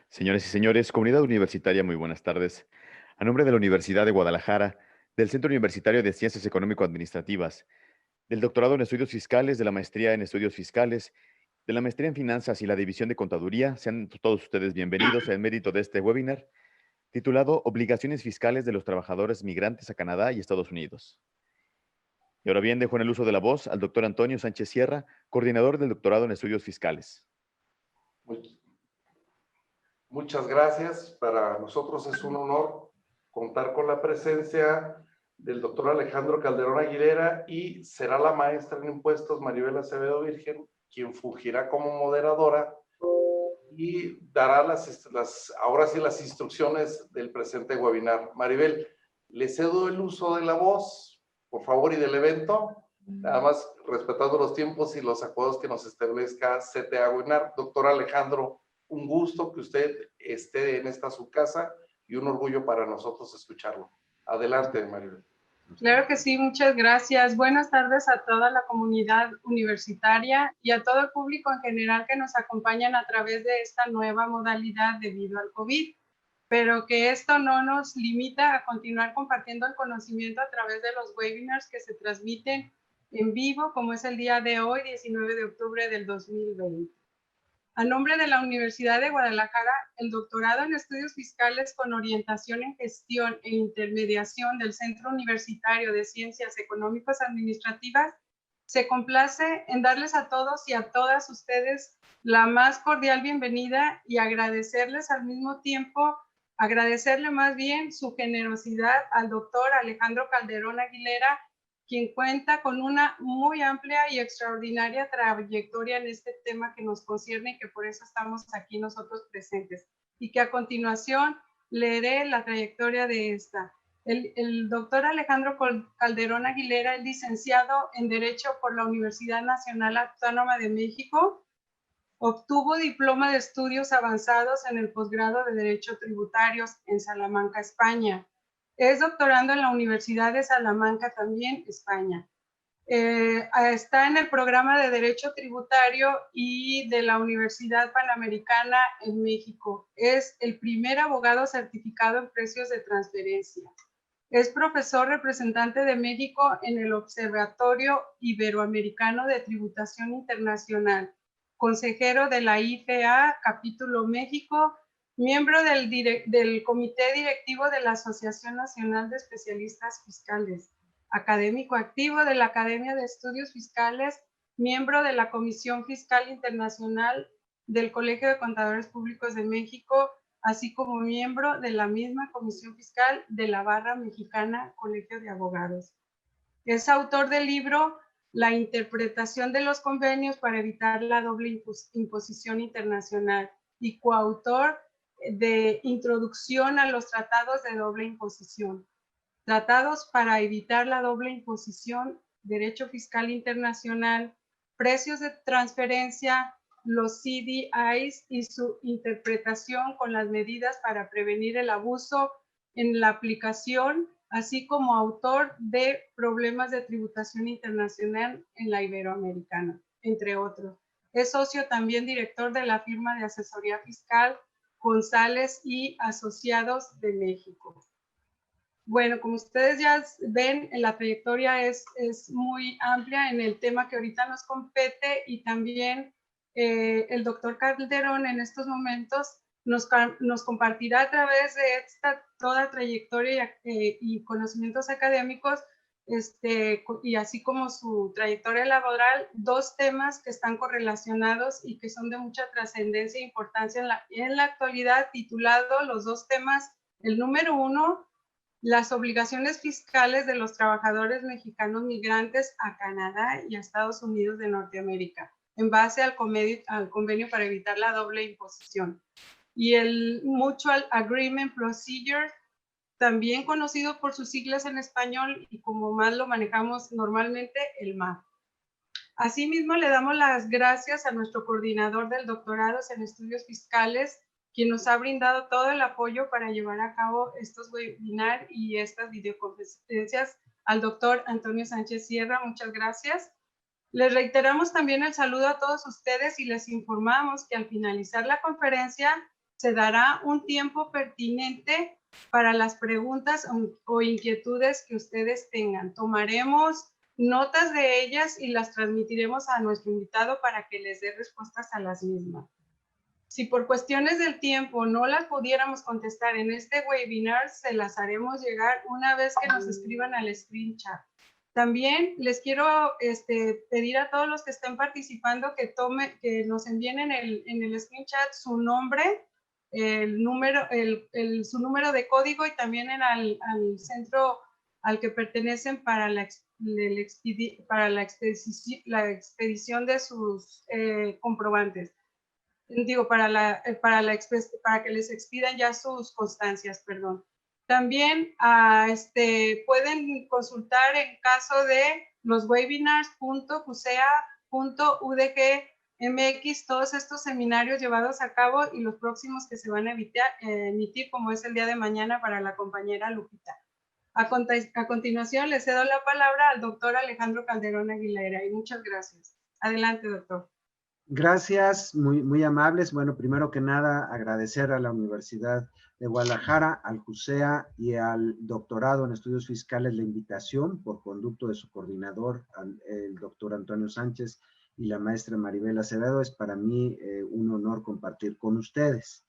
Señoras y señores, comunidad universitaria, muy buenas tardes. A nombre de la Universidad de Guadalajara, del Centro Universitario de Ciencias Económico-Administrativas, del doctorado en estudios fiscales, de la maestría en estudios fiscales, de la maestría en finanzas y la división de contaduría, sean todos ustedes bienvenidos en mérito de este webinar titulado Obligaciones fiscales de los trabajadores migrantes a Canadá y Estados Unidos. Y ahora bien, dejo en el uso de la voz al doctor Antonio Sánchez Sierra, coordinador del doctorado en estudios fiscales. Muchas gracias. Para nosotros es un honor contar con la presencia del doctor Alejandro Calderón Aguilera y será la maestra en impuestos Maribel Acevedo Virgen, quien fungirá como moderadora y dará ahora sí las instrucciones del presente webinar. Maribel, le cedo el uso de la voz, por favor, y del evento. Nada más respetando los tiempos y los acuerdos que nos establezca CTA Webinar. Doctor Alejandro, un gusto que usted esté en esta su casa y un orgullo para nosotros escucharlo. Adelante, Maribel. Claro que sí, muchas gracias. Buenas tardes a toda la comunidad universitaria y a todo el público en general que nos acompañan a través de esta nueva modalidad debido al COVID, pero que esto no nos limita a continuar compartiendo el conocimiento a través de los webinars que se transmiten en vivo, como es el día de hoy, 19 de octubre del 2020. A nombre de la Universidad de Guadalajara, el doctorado en estudios fiscales con orientación en gestión e intermediación del Centro Universitario de Ciencias Económicas Administrativas se complace en darles a todos y a todas ustedes la más cordial bienvenida y agradecerles al mismo tiempo, agradecerle más bien su generosidad al doctor Alejandro Calderón Aguilera, quien cuenta con una muy amplia y extraordinaria trayectoria en este tema que nos concierne y que por eso estamos aquí nosotros presentes. Y que a continuación leeré la trayectoria de esta. El doctor Alejandro Calderón Aguilera es licenciado en Derecho por la Universidad Nacional Autónoma de México. Obtuvo diploma de estudios avanzados en el posgrado de Derecho Tributarios en Salamanca, España. Es doctorando en la Universidad de Salamanca también, España. Está en el programa de Derecho Tributario y de la Universidad Panamericana en México. Es el primer abogado certificado en precios de transferencia. Es profesor representante de México en el Observatorio Iberoamericano de Tributación Internacional, consejero de la IFA Capítulo México, miembro del Comité Directivo de la Asociación Nacional de Especialistas Fiscales, académico activo de la Academia de Estudios Fiscales, miembro de la Comisión Fiscal Internacional del Colegio de Contadores Públicos de México, así como miembro de la misma Comisión Fiscal de la Barra Mexicana Colegio de Abogados. Es autor del libro La interpretación de los convenios para evitar la doble imposición internacional y coautor de Introducción a los tratados de doble imposición. Tratados para evitar la doble imposición, Derecho Fiscal Internacional, Precios de Transferencia, los CDIs y su interpretación con las medidas para prevenir el abuso en la aplicación, así como autor de Problemas de Tributación Internacional en la Iberoamericana, entre otros. Es socio también director de la firma de asesoría fiscal González y Asociados de México. Bueno, como ustedes ya ven, la trayectoria es muy amplia en el tema que ahorita nos compete y también el doctor Calderón en estos momentos nos compartirá a través de esta toda trayectoria y conocimientos académicos y así como su trayectoria laboral, dos temas que están correlacionados y que son de mucha trascendencia e importancia en la actualidad, titulado los dos temas, el número uno, las obligaciones fiscales de los trabajadores mexicanos migrantes a Canadá y a Estados Unidos de Norteamérica, en base al convenio para evitar la doble imposición. Y el Mutual Agreement Procedure, también conocido por sus siglas en español y como más lo manejamos normalmente, el MAP. Asimismo, le damos las gracias a nuestro coordinador del doctorado en estudios fiscales, quien nos ha brindado todo el apoyo para llevar a cabo estos webinars y estas videoconferencias, al doctor Antonio Sánchez Sierra. Muchas gracias. Les reiteramos también el saludo a todos ustedes y les informamos que al finalizar la conferencia se dará un tiempo pertinente para las preguntas o inquietudes que ustedes tengan. Tomaremos notas de ellas y las transmitiremos a nuestro invitado para que les dé respuestas a las mismas. Si por cuestiones del tiempo no las pudiéramos contestar en este webinar, se las haremos llegar una vez que nos escriban al screen chat. También les quiero pedir a todos los que estén participando que nos envíen en el screen chat su nombre, su número de código y también al centro al que pertenecen para la expedición de sus comprobantes. Digo, para que les expidan ya sus constancias, perdón. También pueden consultar en caso de los webinars.cusea.udg.mx todos estos seminarios llevados a cabo y los próximos que se van a emitir, como es el día de mañana para la compañera Lupita. A continuación, le cedo la palabra al doctor Alejandro Calderón Aguilera y muchas gracias. Adelante, doctor. Gracias, muy amables. Bueno, primero que nada, agradecer a la Universidad de Guadalajara, al CUSEA y al doctorado en estudios fiscales la invitación por conducto de su coordinador, el doctor Antonio Sánchez y la maestra Maribel Acevedo. Es para mí un honor compartir con ustedes.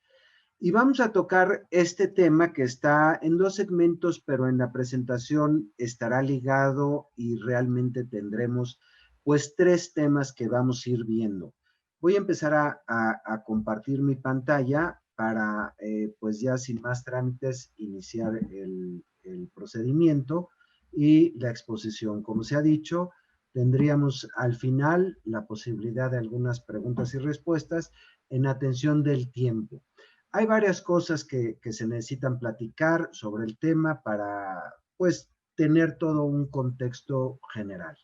Y vamos a tocar este tema que está en dos segmentos, pero en la presentación estará ligado y realmente tendremos pues tres temas que vamos a ir viendo. Voy a empezar a compartir mi pantalla para, pues ya sin más trámites, iniciar el procedimiento y la exposición. Como se ha dicho, tendríamos al final la posibilidad de algunas preguntas y respuestas en atención del tiempo. Hay varias cosas que se necesitan platicar sobre el tema para, pues, tener todo un contexto general.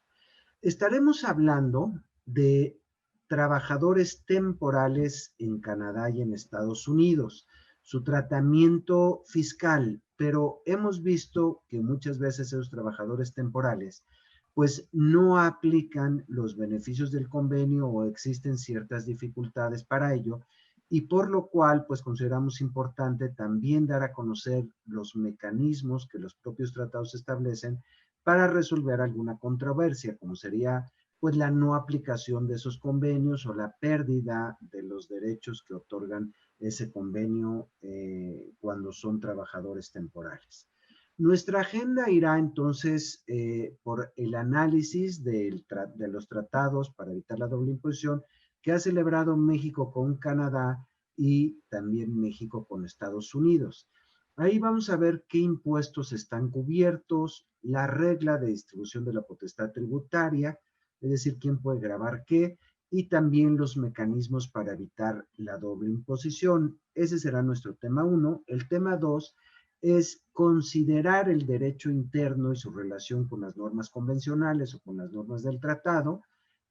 Estaremos hablando de trabajadores temporales en Canadá y en Estados Unidos, su tratamiento fiscal, pero hemos visto que muchas veces esos trabajadores temporales pues no aplican los beneficios del convenio o existen ciertas dificultades para ello y por lo cual pues consideramos importante también dar a conocer los mecanismos que los propios tratados establecen para resolver alguna controversia, como sería pues la no aplicación de esos convenios o la pérdida de los derechos que otorgan ese convenio cuando son trabajadores temporales. Nuestra agenda irá entonces por el análisis de los tratados para evitar la doble imposición que ha celebrado México con Canadá y también México con Estados Unidos. Ahí vamos a ver qué impuestos están cubiertos, la regla de distribución de la potestad tributaria, es decir, quién puede gravar qué, y también los mecanismos para evitar la doble imposición. Ese será nuestro tema 1. El tema 2 es considerar el derecho interno y su relación con las normas convencionales o con las normas del tratado,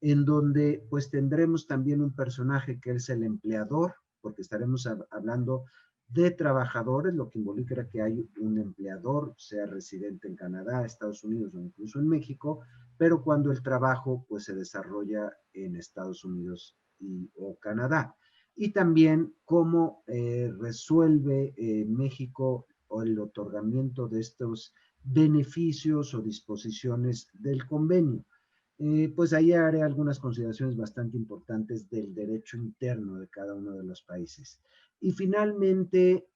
en donde pues tendremos también un personaje que es el empleador, porque estaremos hablando de trabajadores, lo que involucra que hay un empleador, sea residente en Canadá, Estados Unidos o incluso en México, pero cuando el trabajo pues se desarrolla en Estados Unidos o Canadá. Y también cómo resuelve México o el otorgamiento de estos beneficios o disposiciones del convenio. Pues ahí haré algunas consideraciones bastante importantes del derecho interno de cada uno de los países. Y finalmente,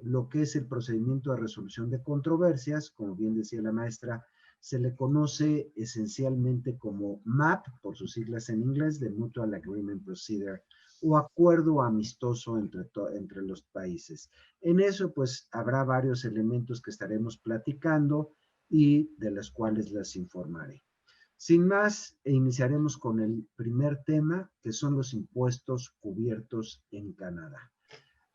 lo que es el procedimiento de resolución de controversias, como bien decía la maestra, se le conoce esencialmente como MAP, por sus siglas en inglés, de Mutual Agreement Procedure, o acuerdo amistoso entre los países. En eso, pues, habrá varios elementos que estaremos platicando y de los cuales les informaré. Sin más, iniciaremos con el primer tema, que son los impuestos cubiertos en Canadá.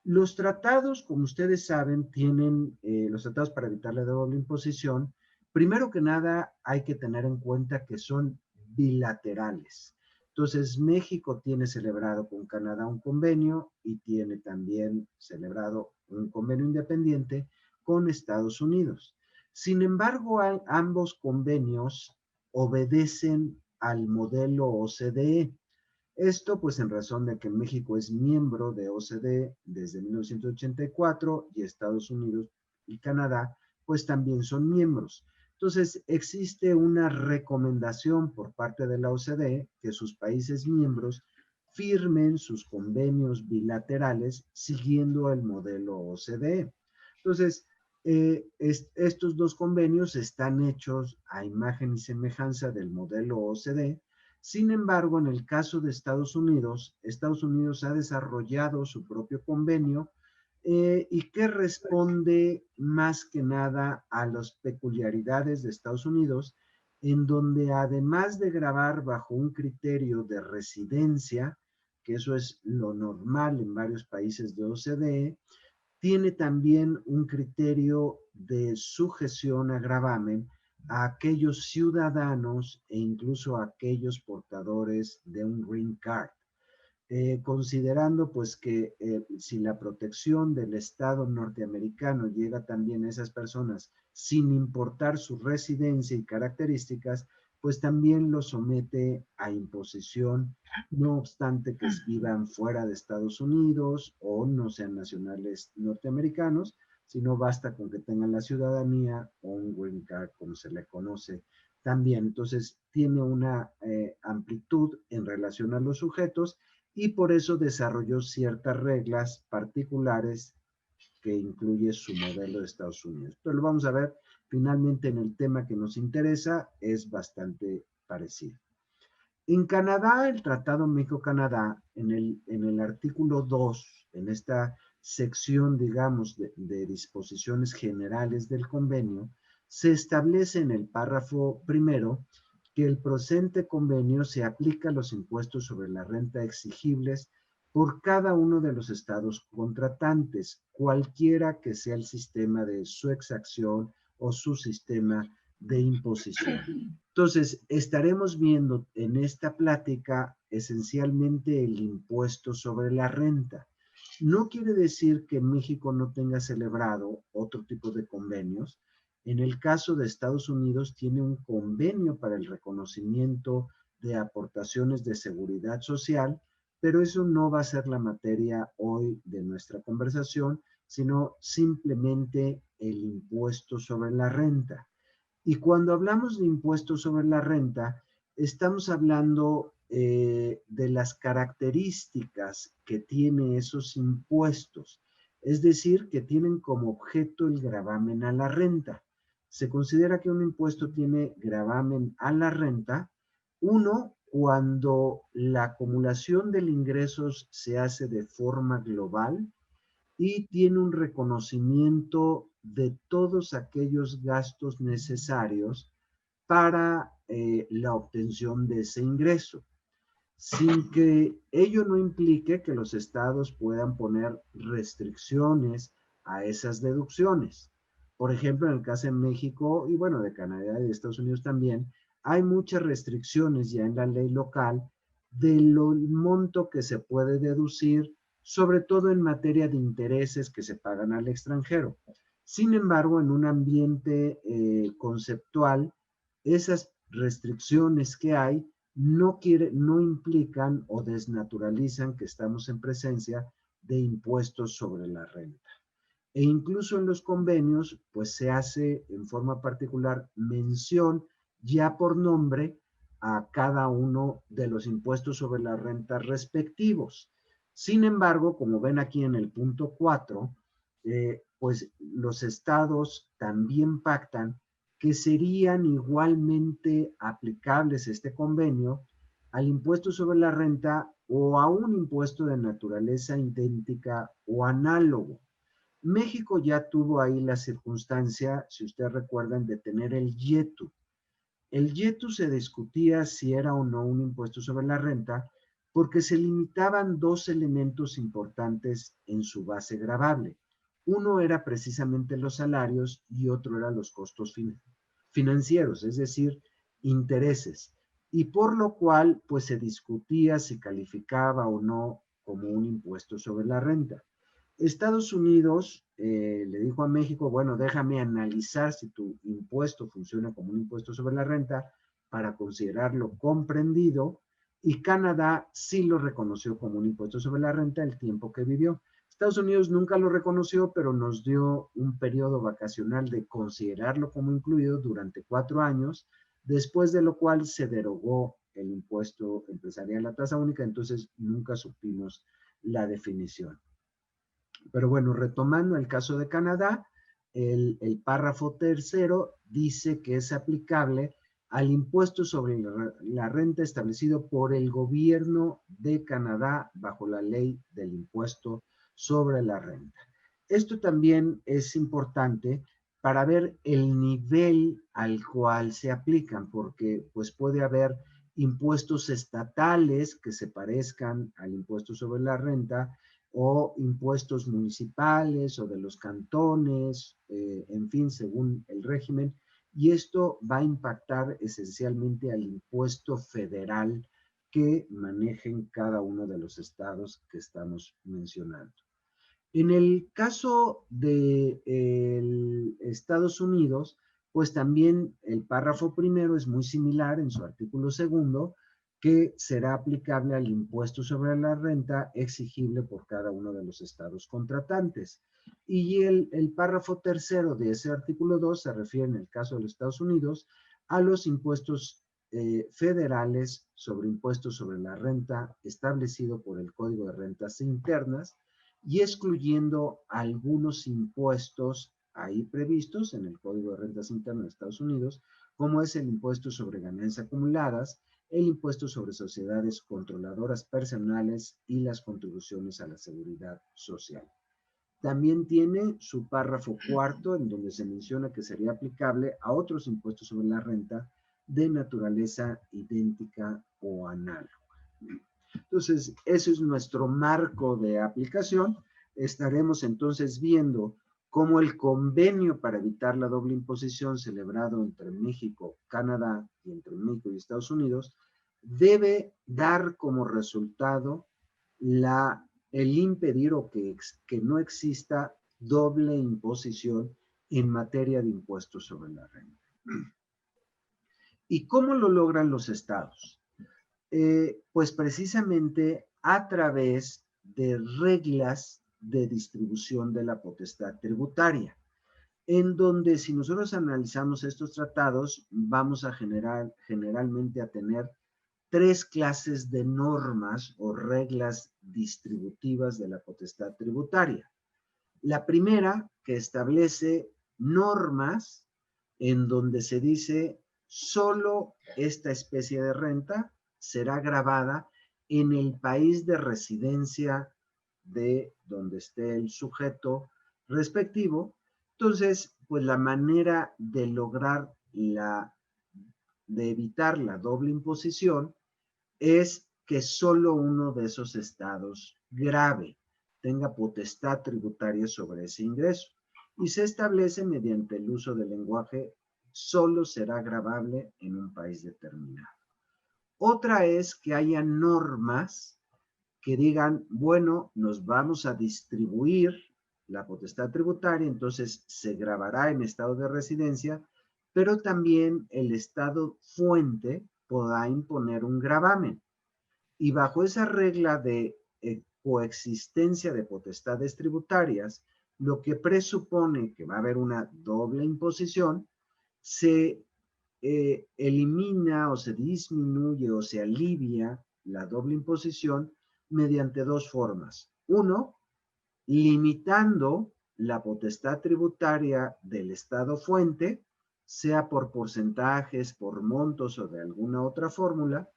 Los tratados, como ustedes saben, tienen los tratados para evitar la doble imposición. Primero que nada, hay que tener en cuenta que son bilaterales. Entonces, México tiene celebrado con Canadá un convenio y tiene también celebrado un convenio independiente con Estados Unidos. Sin embargo, ambos convenios obedecen al modelo OCDE. Esto pues en razón de que México es miembro de OCDE desde 1984 y Estados Unidos y Canadá pues también son miembros. Entonces existe una recomendación por parte de la OCDE que sus países miembros firmen sus convenios bilaterales siguiendo el modelo OCDE. Entonces, estos dos convenios están hechos a imagen y semejanza del modelo OCDE. Sin embargo, en el caso de Estados Unidos ha desarrollado su propio convenio y que responde más que nada a las peculiaridades de Estados Unidos, en donde además de gravar bajo un criterio de residencia, que eso es lo normal en varios países de OCDE, tiene también un criterio de sujeción a gravamen a aquellos ciudadanos e incluso a aquellos portadores de un green card, considerando pues que si la protección del Estado norteamericano llega también a esas personas sin importar su residencia y características, pues también lo somete a imposición, no obstante que vivan fuera de Estados Unidos o no sean nacionales norteamericanos, sino basta con que tengan la ciudadanía o un green card, como se le conoce también. Entonces, tiene una amplitud en relación a los sujetos y por eso desarrolló ciertas reglas particulares que incluye su modelo de Estados Unidos. Pero lo vamos a ver finalmente en el tema que nos interesa, es bastante parecido. En Canadá, el Tratado México-Canadá, en el artículo 2, en esta sección, digamos, de disposiciones generales del convenio, se establece en el párrafo primero que el presente convenio se aplica a los impuestos sobre la renta exigibles por cada uno de los estados contratantes, cualquiera que sea el sistema de su exacción o su sistema de imposición. Entonces, estaremos viendo en esta plática esencialmente el impuesto sobre la renta. No quiere decir que México no tenga celebrado otro tipo de convenios. En el caso de Estados Unidos tiene un convenio para el reconocimiento de aportaciones de seguridad social, pero eso no va a ser la materia hoy de nuestra conversación, sino simplemente el impuesto sobre la renta. Y cuando hablamos de impuestos sobre la renta, estamos hablando de las características que tiene esos impuestos, es decir, que tienen como objeto el gravamen a la renta. Se considera que un impuesto tiene gravamen a la renta, uno, cuando la acumulación de ingresos se hace de forma global, y tiene un reconocimiento de todos aquellos gastos necesarios para la obtención de ese ingreso, sin que ello no implique que los estados puedan poner restricciones a esas deducciones. Por ejemplo, en el caso de México y bueno, de Canadá y de Estados Unidos también, hay muchas restricciones ya en la ley local del monto que se puede deducir, sobre todo en materia de intereses que se pagan al extranjero. Sin embargo, en un ambiente conceptual, esas restricciones que hay no implican o desnaturalizan que estamos en presencia de impuestos sobre la renta. E incluso en los convenios, pues se hace en forma particular mención ya por nombre a cada uno de los impuestos sobre la renta respectivos. Sin embargo, como ven aquí en el punto 4, pues los estados también pactan que serían igualmente aplicables este convenio al impuesto sobre la renta o a un impuesto de naturaleza idéntica o análogo. México ya tuvo ahí la circunstancia, si ustedes recuerdan, de tener el YETU. El YETU se discutía si era o no un impuesto sobre la renta porque se limitaban dos elementos importantes en su base gravable. Uno era precisamente los salarios y otro eran los costos financieros, es decir, intereses. Y por lo cual, pues se discutía si calificaba o no como un impuesto sobre la renta. Estados Unidos le dijo a México, bueno, déjame analizar si tu impuesto funciona como un impuesto sobre la renta para considerarlo comprendido y Canadá sí lo reconoció como un impuesto sobre la renta el tiempo que vivió. Estados Unidos nunca lo reconoció, pero nos dio un periodo vacacional de considerarlo como incluido durante 4 años, después de lo cual se derogó el impuesto empresarial, la tasa única, entonces nunca supimos la definición. Pero bueno, retomando el caso de Canadá, el párrafo tercero dice que es aplicable al impuesto sobre la renta establecido por el gobierno de Canadá bajo la ley del impuesto sobre la renta. Esto también es importante para ver el nivel al cual se aplican, porque pues puede haber impuestos estatales que se parezcan al impuesto sobre la renta, o impuestos municipales o de los cantones, en fin, según el régimen, y esto va a impactar esencialmente al impuesto federal que manejen cada uno de los estados que estamos mencionando. En el caso de Estados Unidos, pues también el párrafo primero es muy similar en su artículo segundo, que será aplicable al impuesto sobre la renta exigible por cada uno de los estados contratantes. Y el párrafo tercero de ese artículo 2 se refiere, en el caso de los Estados Unidos, a los impuestos federales sobre impuestos sobre la renta establecido por el Código de Rentas Internas, y excluyendo algunos impuestos ahí previstos en el Código de Rentas Internas de Estados Unidos, como es el impuesto sobre ganancias acumuladas, el impuesto sobre sociedades controladoras personales y las contribuciones a la seguridad social. También tiene su párrafo cuarto, en donde se menciona que sería aplicable a otros impuestos sobre la renta de naturaleza idéntica o análoga. Entonces, ese es nuestro marco de aplicación. Estaremos entonces viendo cómo el convenio para evitar la doble imposición celebrado entre México, Canadá y entre México y Estados Unidos debe dar como resultado el impedir o que no exista doble imposición en materia de impuestos sobre la renta. ¿Y cómo lo logran los estados? Pues precisamente a través de reglas de distribución de la potestad tributaria, en donde si nosotros analizamos estos tratados, vamos a generalmente a tener 3 clases de normas o reglas distributivas de la potestad tributaria. La primera, que establece normas en donde se dice solo esta especie de renta será grabada en el país de residencia de donde esté el sujeto respectivo. Entonces, pues la manera de lograr de evitar la doble imposición es que solo uno de esos estados grave tenga potestad tributaria sobre ese ingreso, y se establece mediante el uso del lenguaje solo será gravable en un país determinado. Otra es que haya normas que digan, bueno, nos vamos a distribuir la potestad tributaria, entonces se gravará en estado de residencia, pero también el estado fuente podrá imponer un gravamen. Y bajo esa regla de coexistencia de potestades tributarias, lo que presupone que va a haber una doble imposición, se elimina o se disminuye o se alivia la doble imposición mediante 2 formas. Uno, limitando la potestad tributaria del estado fuente, sea por porcentajes, por montos o de alguna otra fórmula,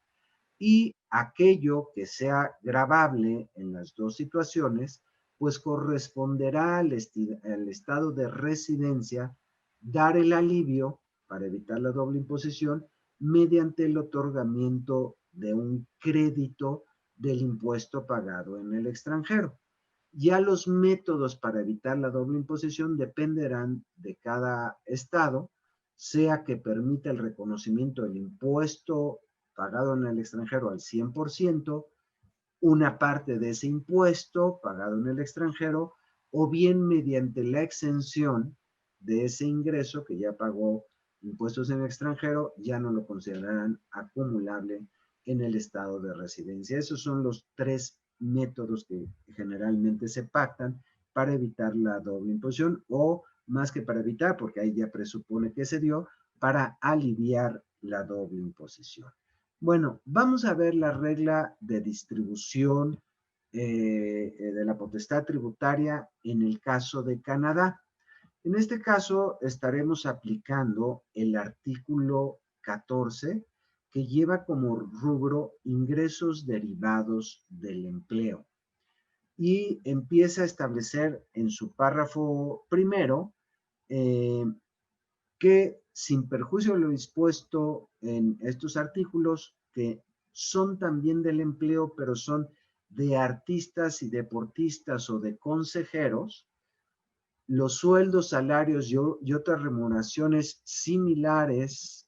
y aquello que sea gravable en las 2 situaciones, pues corresponderá al estado de residencia dar el alivio para evitar la doble imposición mediante el otorgamiento de un crédito del impuesto pagado en el extranjero. Ya los métodos para evitar la doble imposición dependerán de cada estado, sea que permita el reconocimiento del impuesto pagado en el extranjero al 100%, una parte de ese impuesto pagado en el extranjero, o bien mediante la exención de ese ingreso que ya pagó impuestos en el extranjero, ya no lo considerarán acumulable en el estado de residencia. Esos son los tres métodos que generalmente se pactan para evitar la doble imposición, o más que para evitar, porque ahí ya presupone que se dio, para aliviar la doble imposición. Bueno, vamos a ver la regla de distribución de la potestad tributaria en el caso de Canadá. En este caso estaremos aplicando el artículo 14, que lleva como rubro ingresos derivados del empleo. Y empieza a establecer en su párrafo primero que sin perjuicio de lo dispuesto en estos artículos, que son también del empleo, pero son de artistas y deportistas o de consejeros, los sueldos, salarios y otras remuneraciones similares,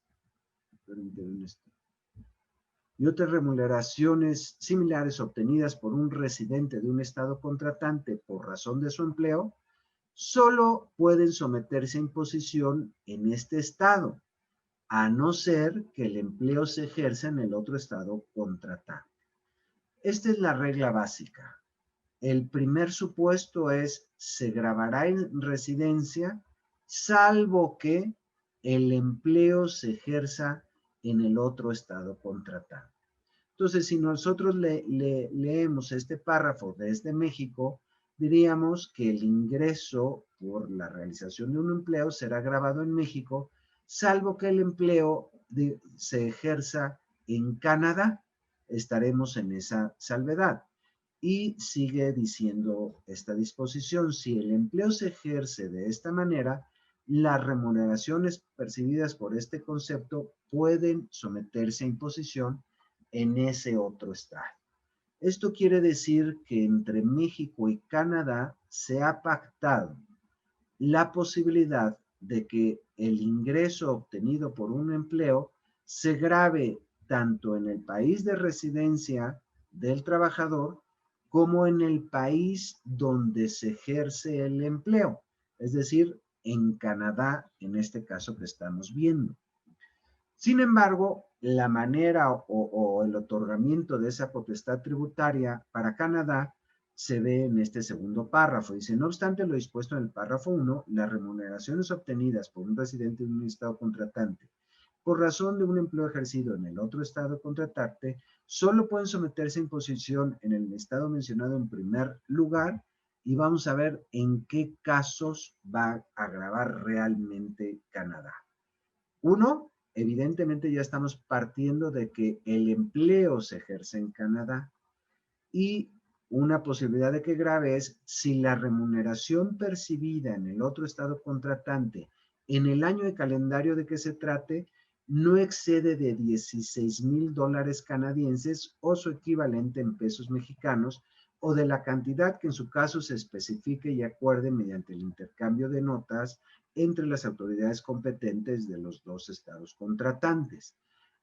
obtenidas por un residente de un estado contratante por razón de su empleo, solo pueden someterse a imposición en este estado, a no ser que el empleo se ejerza en el otro estado contratante. Esta es la regla básica. El primer supuesto es: se gravará en residencia, salvo que el empleo se ejerza en el otro estado contratante. Entonces, si nosotros leemos este párrafo desde México, diríamos que el ingreso por la realización de un empleo será grabado en México, salvo que el empleo se ejerza en Canadá. Estaremos en esa salvedad. Y sigue diciendo esta disposición: si el empleo se ejerce de esta manera, las remuneraciones percibidas por este concepto pueden someterse a imposición en ese otro estado. Esto quiere decir que entre México y Canadá se ha pactado la posibilidad de que el ingreso obtenido por un empleo se grave tanto en el país de residencia del trabajador como en el país donde se ejerce el empleo, es decir, en Canadá, en este caso que estamos viendo. Sin embargo, la manera o el otorgamiento de esa potestad tributaria para Canadá se ve en este segundo párrafo. Dice: no obstante lo dispuesto en el párrafo 1, las remuneraciones obtenidas por un residente de un estado contratante por razón de un empleo ejercido en el otro estado contratante solo pueden someterse a imposición en el estado mencionado en primer lugar, y vamos a ver en qué casos va a gravar realmente Canadá. Uno, evidentemente ya estamos partiendo de que el empleo se ejerce en Canadá, y una posibilidad de que grave es si la remuneración percibida en el otro estado contratante en el año de calendario de que se trate no excede de $16,000 canadienses o su equivalente en pesos mexicanos, o de la cantidad que en su caso se especifique y acuerde mediante el intercambio de notas entre las autoridades competentes de los dos estados contratantes.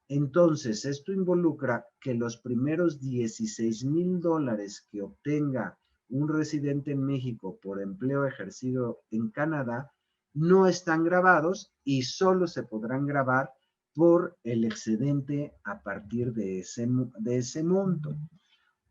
Entonces, esto involucra que los primeros $16,000 que obtenga un residente en México por empleo ejercido en Canadá no están grabados y solo se podrán grabar por el excedente a partir de ese monto.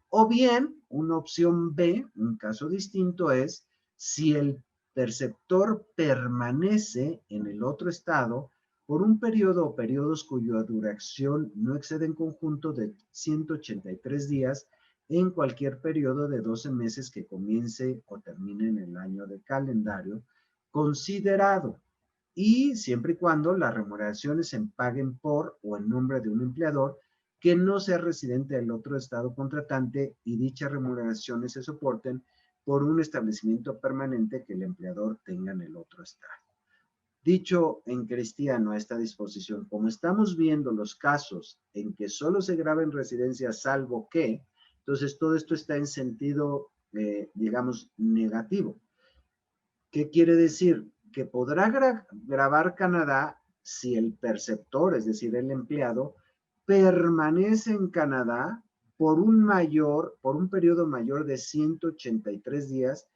O bien, una opción B, un caso distinto, es si el perceptor permanece en el otro estado por un periodo o periodos cuya duración no excede en conjunto de 183 días en cualquier periodo de 12 meses que comience o termine en el año de calendario considerado, y siempre y cuando las remuneraciones se paguen por o en nombre de un empleador que no sea residente del otro estado contratante, y dichas remuneraciones se soporten por un establecimiento permanente que el empleador tenga en el otro estado. Dicho en cristiano a esta disposición, como estamos viendo los casos en que solo se graba en residencia salvo que, entonces todo esto está en sentido, digamos, negativo. ¿Qué quiere decir? Que podrá grabar Canadá si el perceptor, es decir, el empleado, permanece en Canadá por un periodo mayor de 183 días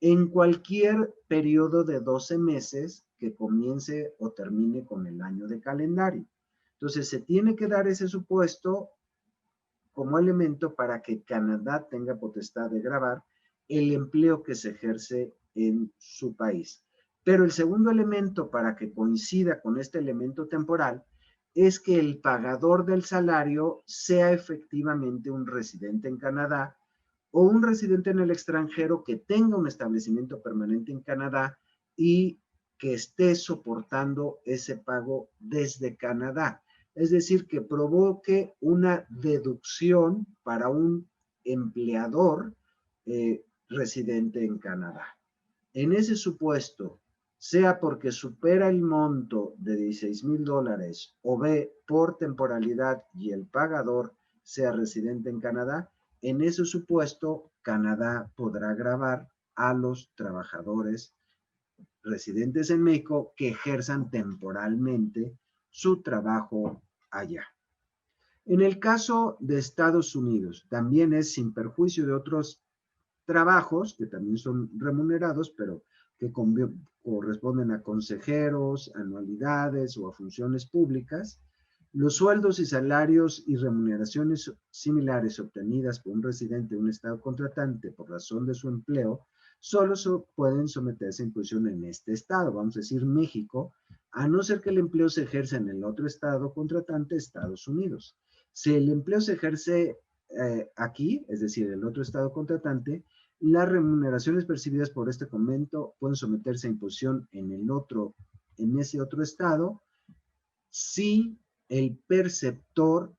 en cualquier periodo de 12 meses que comience o termine con el año de calendario. Entonces, se tiene que dar ese supuesto como elemento para que Canadá tenga potestad de gravar el empleo que se ejerce en su país. Pero el segundo elemento para que coincida con este elemento temporal es que el pagador del salario sea efectivamente un residente en Canadá o un residente en el extranjero que tenga un establecimiento permanente en Canadá y que esté soportando ese pago desde Canadá. Es decir, que provoque una deducción para un empleador residente en Canadá. En ese supuesto, sea porque supera el monto de $16,000 o B, por temporalidad y el pagador sea residente en Canadá, en ese supuesto, Canadá podrá gravar a los trabajadores residentes en México que ejerzan temporalmente su trabajo allá. En el caso de Estados Unidos, también es sin perjuicio de otros trabajos que también son remunerados, pero que corresponden a consejeros, anualidades o a funciones públicas. Los sueldos y salarios y remuneraciones similares obtenidas por un residente de un estado contratante por razón de su empleo solo pueden someterse a imposición en este estado, vamos a decir México, a no ser que el empleo se ejerza en el otro estado contratante, Estados Unidos. Si el empleo se ejerce aquí, es decir, el otro estado contratante, las remuneraciones percibidas por este convento pueden someterse a imposición en ese otro estado si el perceptor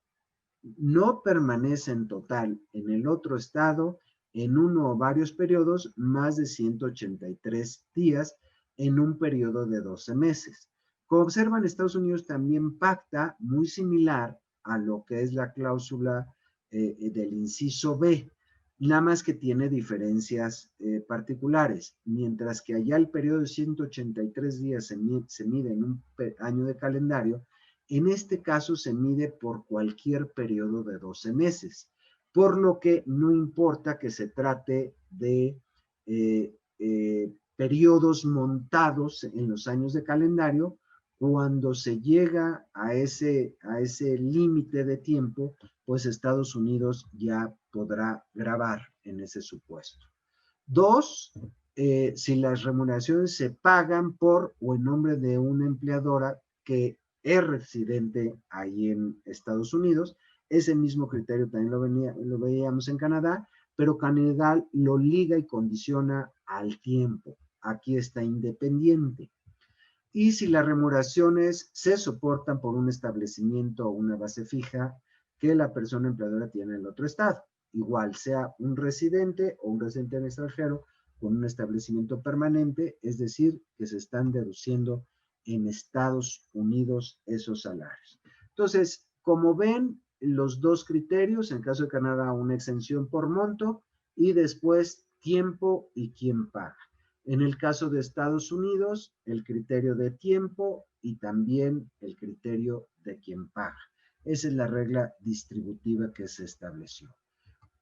no permanece en total en el otro estado en uno o varios periodos más de 183 días en un periodo de 12 meses. Como observan, Estados Unidos también pacta muy similar a lo que es la cláusula del inciso B, nada más que tiene diferencias particulares. Mientras que allá el periodo de 183 días se mide en un año de calendario, en este caso se mide por cualquier periodo de 12 meses, por lo que no importa que se trate de periodos montados en los años de calendario. Cuando se llega a ese límite de tiempo, pues Estados Unidos ya podrá gravar en ese supuesto. Dos, si las remuneraciones se pagan por o en nombre de una empleadora que es residente ahí en Estados Unidos, ese mismo criterio también lo veíamos en Canadá, pero Canadá lo liga y condiciona al tiempo. Aquí está independiente. Y si las remuneraciones se soportan por un establecimiento o una base fija que la persona empleadora tiene en el otro estado, igual sea un residente o un residente en extranjero con un establecimiento permanente, es decir, que se están deduciendo en Estados Unidos esos salarios. Entonces, como ven, los dos criterios, en el caso de Canadá, una exención por monto y después tiempo y quién paga. En el caso de Estados Unidos, el criterio de tiempo y también el criterio de quién paga. Esa es la regla distributiva que se estableció.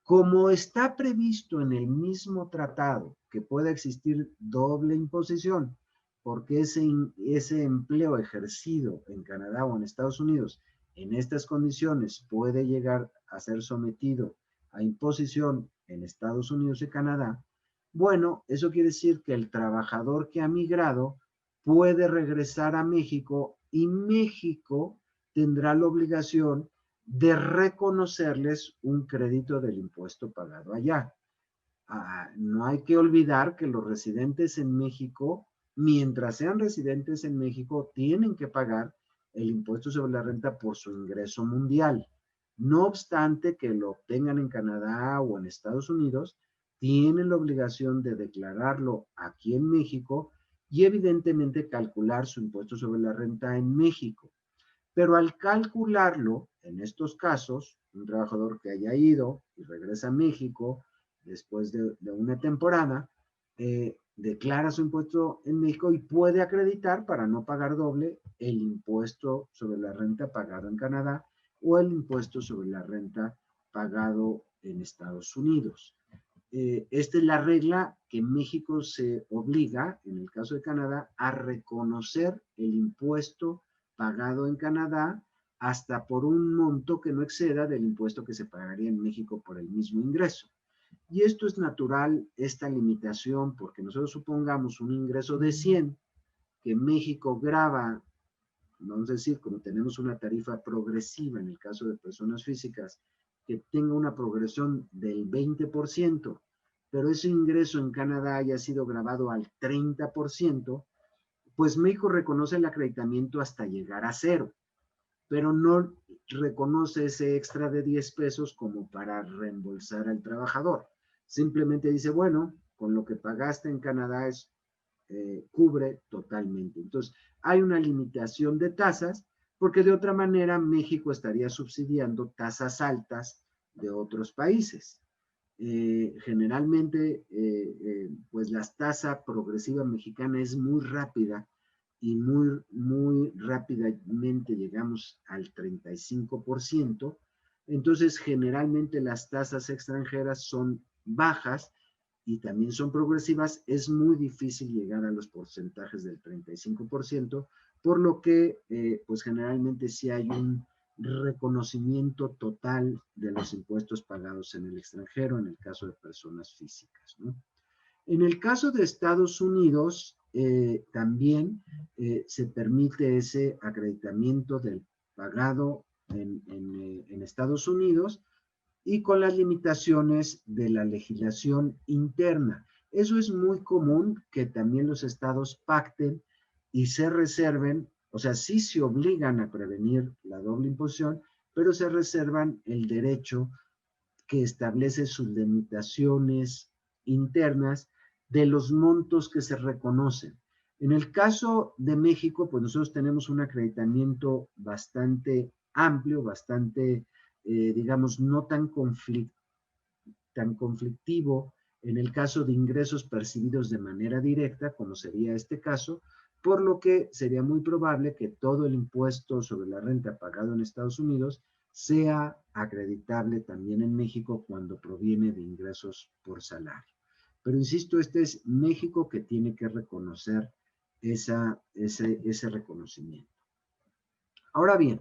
Como está previsto en el mismo tratado que pueda existir doble imposición, porque ese empleo ejercido en Canadá o en Estados Unidos en estas condiciones puede llegar a ser sometido a imposición en Estados Unidos y Canadá, bueno, eso quiere decir que el trabajador que ha migrado puede regresar a México y México tendrá la obligación de reconocerles un crédito del impuesto pagado allá. No hay que olvidar que los residentes en México, mientras sean residentes en México, tienen que pagar el impuesto sobre la renta por su ingreso mundial. No obstante que lo obtengan en Canadá o en Estados Unidos, tienen la obligación de declararlo aquí en México y evidentemente calcular su impuesto sobre la renta en México. Pero al calcularlo, en estos casos, un trabajador que haya ido y regresa a México después de una temporada, declara su impuesto en México y puede acreditar para no pagar doble el impuesto sobre la renta pagado en Canadá o el impuesto sobre la renta pagado en Estados Unidos. Esta es la regla que México se obliga, en el caso de Canadá, a reconocer el impuesto pagado en Canadá hasta por un monto que no exceda del impuesto que se pagaría en México por el mismo ingreso. Y esto es natural, esta limitación, porque nosotros supongamos un ingreso de 100 que México grava, vamos a decir, como tenemos una tarifa progresiva en el caso de personas físicas, que tenga una progresión del 20%, pero ese ingreso en Canadá haya sido grabado al 30%, pues México reconoce el acreditamiento hasta llegar a 0, pero no reconoce ese extra de 10 pesos como para reembolsar al trabajador. Simplemente dice, bueno, con lo que pagaste en Canadá cubre totalmente. Entonces, hay una limitación de tasas, porque de otra manera México estaría subsidiando tasas altas de otros países. Generalmente, pues la tasa progresiva mexicana es muy rápida y muy rápidamente llegamos al 35%. Entonces, generalmente las tasas extranjeras son bajas y también son progresivas. Es muy difícil llegar a los porcentajes del 35%, por lo que, pues generalmente sí hay un reconocimiento total de los impuestos pagados en el extranjero, en el caso de personas físicas, ¿no? En el caso de Estados Unidos, también se permite ese acreditamiento del pagado en Estados Unidos y con las limitaciones de la legislación interna. Eso es muy común, que también los estados pacten y se reserven, o sea, sí se obligan a prevenir la doble imposición, pero se reservan el derecho que establece sus limitaciones internas de los montos que se reconocen. En el caso de México, pues nosotros tenemos un acreditamiento bastante amplio, bastante, digamos, no tan conflictivo en el caso de ingresos percibidos de manera directa, como sería este caso, por lo que sería muy probable que todo el impuesto sobre la renta pagado en Estados Unidos sea acreditable también en México cuando proviene de ingresos por salario. Pero insisto, este es México que tiene que reconocer ese reconocimiento. Ahora bien,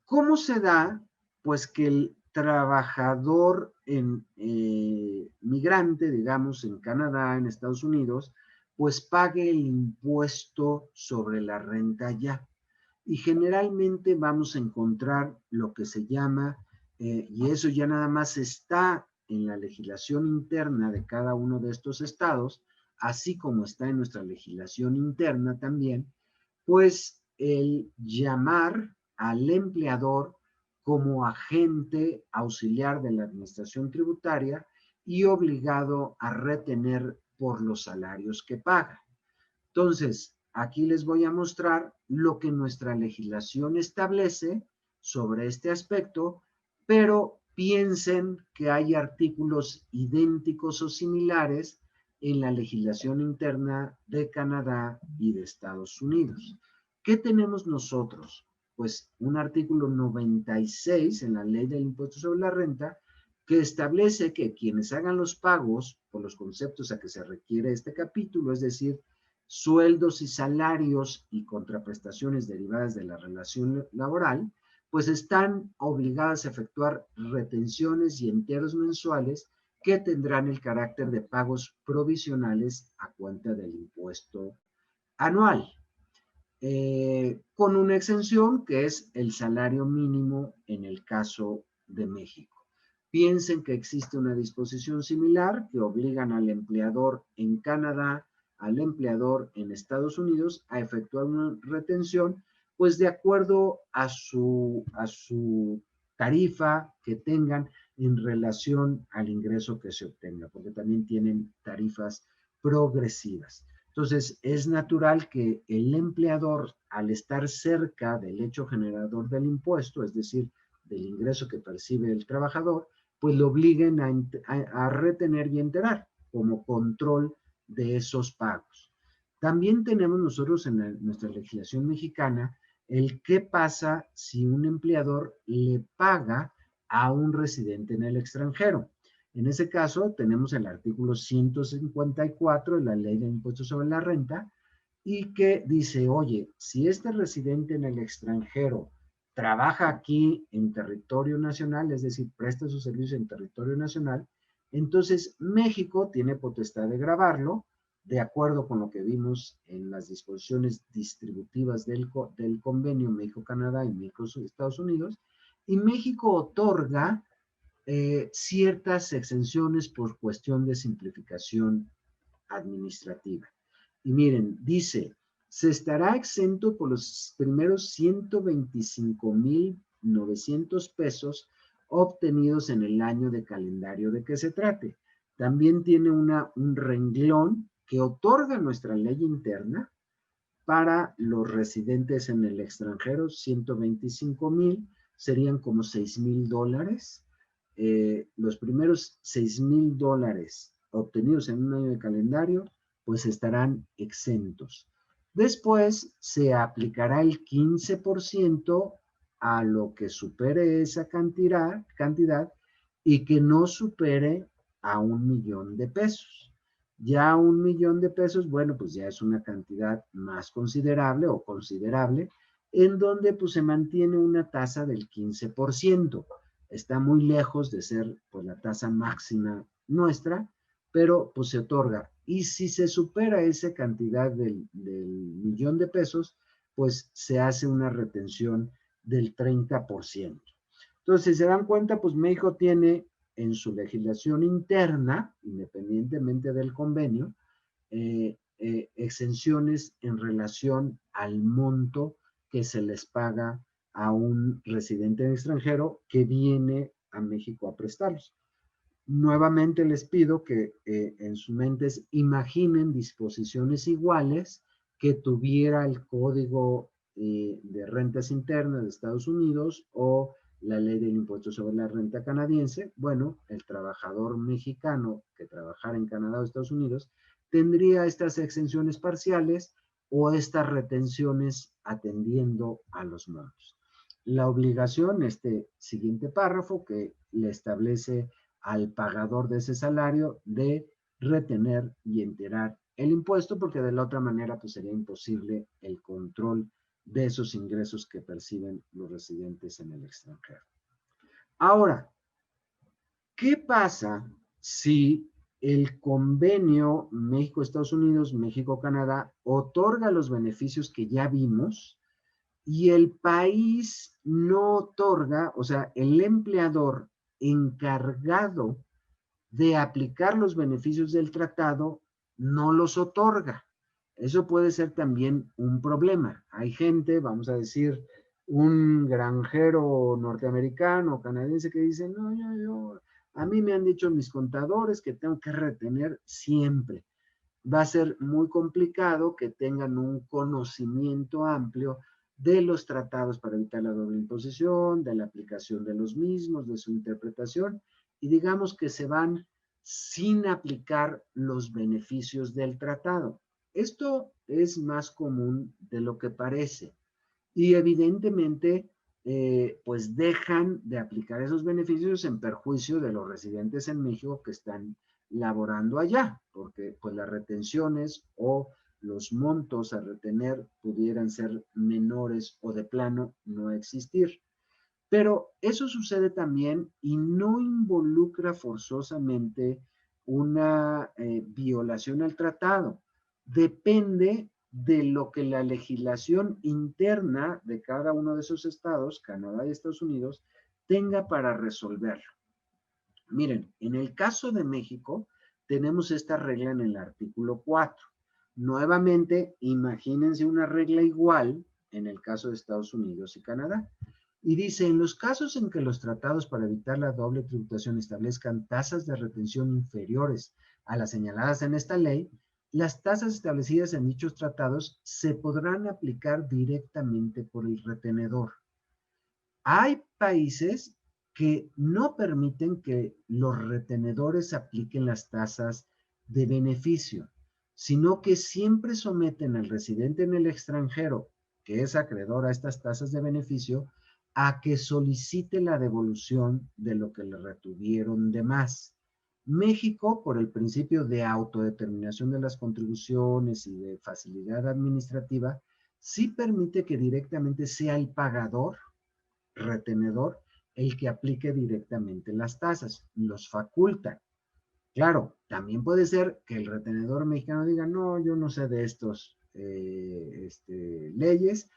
¿cómo se da? Pues que el trabajador migrante, digamos, en Canadá, en Estados Unidos, pues pague el impuesto sobre la renta ya. Y generalmente vamos a encontrar lo que se llama, y eso ya nada más está en la legislación interna de cada uno de estos estados, así como está en nuestra legislación interna también, pues el llamar al empleador como agente auxiliar de la administración tributaria y obligado a retener por los salarios que paga. Entonces, aquí les voy a mostrar lo que nuestra legislación establece sobre este aspecto, pero piensen que hay artículos idénticos o similares en la legislación interna de Canadá y de Estados Unidos. ¿Qué tenemos nosotros? Pues un artículo 96 en la Ley del Impuesto sobre la Renta que establece que quienes hagan los pagos por los conceptos a que se requiere este capítulo, es decir, sueldos y salarios y contraprestaciones derivadas de la relación laboral, pues están obligadas a efectuar retenciones y enteros mensuales que tendrán el carácter de pagos provisionales a cuenta del impuesto anual, con una exención que es el salario mínimo en el caso de México. Piensen que existe una disposición similar que obligan al empleador en Canadá, al empleador en Estados Unidos a efectuar una retención, pues de acuerdo a su tarifa que tengan en relación al ingreso que se obtenga, porque también tienen tarifas progresivas. Entonces, es natural que el empleador, al estar cerca del hecho generador del impuesto, es decir, del ingreso que percibe el trabajador, pues lo obliguen a retener y enterar como control de esos pagos. También tenemos nosotros en nuestra legislación mexicana el qué pasa si un empleador le paga a un residente en el extranjero. En ese caso tenemos el artículo 154 de la Ley de Impuestos sobre la Renta y que dice, oye, si este residente en el extranjero trabaja aquí en territorio nacional, es decir, presta sus servicios en territorio nacional, entonces México tiene potestad de gravarlo, de acuerdo con lo que vimos en las disposiciones distributivas del convenio México-Canadá y México-Estados Unidos, y México otorga ciertas exenciones por cuestión de simplificación administrativa. Y miren, dice, se estará exento por los primeros 125,900 pesos obtenidos en el año de calendario de que se trate. También tiene un renglón que otorga nuestra ley interna para los residentes en el extranjero, 125,000, serían como $6,000. Los primeros $6,000 obtenidos en un año de calendario, pues estarán exentos. Después se aplicará el 15% a lo que supere esa cantidad y que no supere a $1,000,000. Ya $1,000,000, bueno, pues ya es una cantidad más considerable o considerable, en donde pues se mantiene una tasa del 15%. Está muy lejos de ser pues la tasa máxima nuestra, pero pues se otorga. Y si se supera esa cantidad del $1,000,000, pues se hace una retención del 30%. Entonces, si se dan cuenta, pues México tiene en su legislación interna, independientemente del convenio, exenciones en relación al monto que se les paga a un residente extranjero que viene a México a prestarlos. Nuevamente les pido que en sus mentes imaginen disposiciones iguales que tuviera el Código de Rentas Internas de Estados Unidos o la ley del impuesto sobre la renta canadiense. Bueno, el trabajador mexicano que trabajara en Canadá o Estados Unidos tendría estas exenciones parciales o estas retenciones atendiendo a los montos. La obligación, este siguiente párrafo que le establece al pagador de ese salario de retener y enterar el impuesto, porque de la otra manera pues sería imposible el control de esos ingresos que perciben los residentes en el extranjero. Ahora, ¿qué pasa si el convenio México-Estados Unidos, México-Canadá otorga los beneficios que ya vimos y el país no otorga, o sea, el empleador encargado de aplicar los beneficios del tratado no los otorga? Eso puede ser también un problema. Hay gente, vamos a decir, un granjero norteamericano o canadiense que dice, no, a mí me han dicho mis contadores que tengo que retener siempre. Va a ser muy complicado que tengan un conocimiento amplio de los tratados para evitar la doble imposición, de la aplicación de los mismos, de su interpretación, y digamos que se van sin aplicar los beneficios del tratado. Esto es más común de lo que parece y evidentemente pues dejan de aplicar esos beneficios en perjuicio de los residentes en México que están laborando allá, porque pues las retenciones o los montos a retener pudieran ser menores o de plano no existir. Pero eso sucede también y no involucra forzosamente una violación al tratado. Depende de lo que la legislación interna de cada uno de esos estados, Canadá y Estados Unidos, tenga para resolverlo. Miren, en el caso de México, tenemos esta regla en el artículo 4. Nuevamente, imagínense una regla igual en el caso de Estados Unidos y Canadá. Y dice, en los casos en que los tratados para evitar la doble tributación establezcan tasas de retención inferiores a las señaladas en esta ley, las tasas establecidas en dichos tratados se podrán aplicar directamente por el retenedor. Hay países que no permiten que los retenedores apliquen las tasas de beneficio, sino que siempre someten al residente en el extranjero, que es acreedor a estas tasas de beneficio, a que solicite la devolución de lo que le retuvieron de más. México, por el principio de autodeterminación de las contribuciones y de facilidad administrativa, sí permite que directamente sea el pagador, retenedor, el que aplique directamente las tasas, los faculta. Claro, también puede ser que el retenedor mexicano diga, no, yo no sé de estos leyes,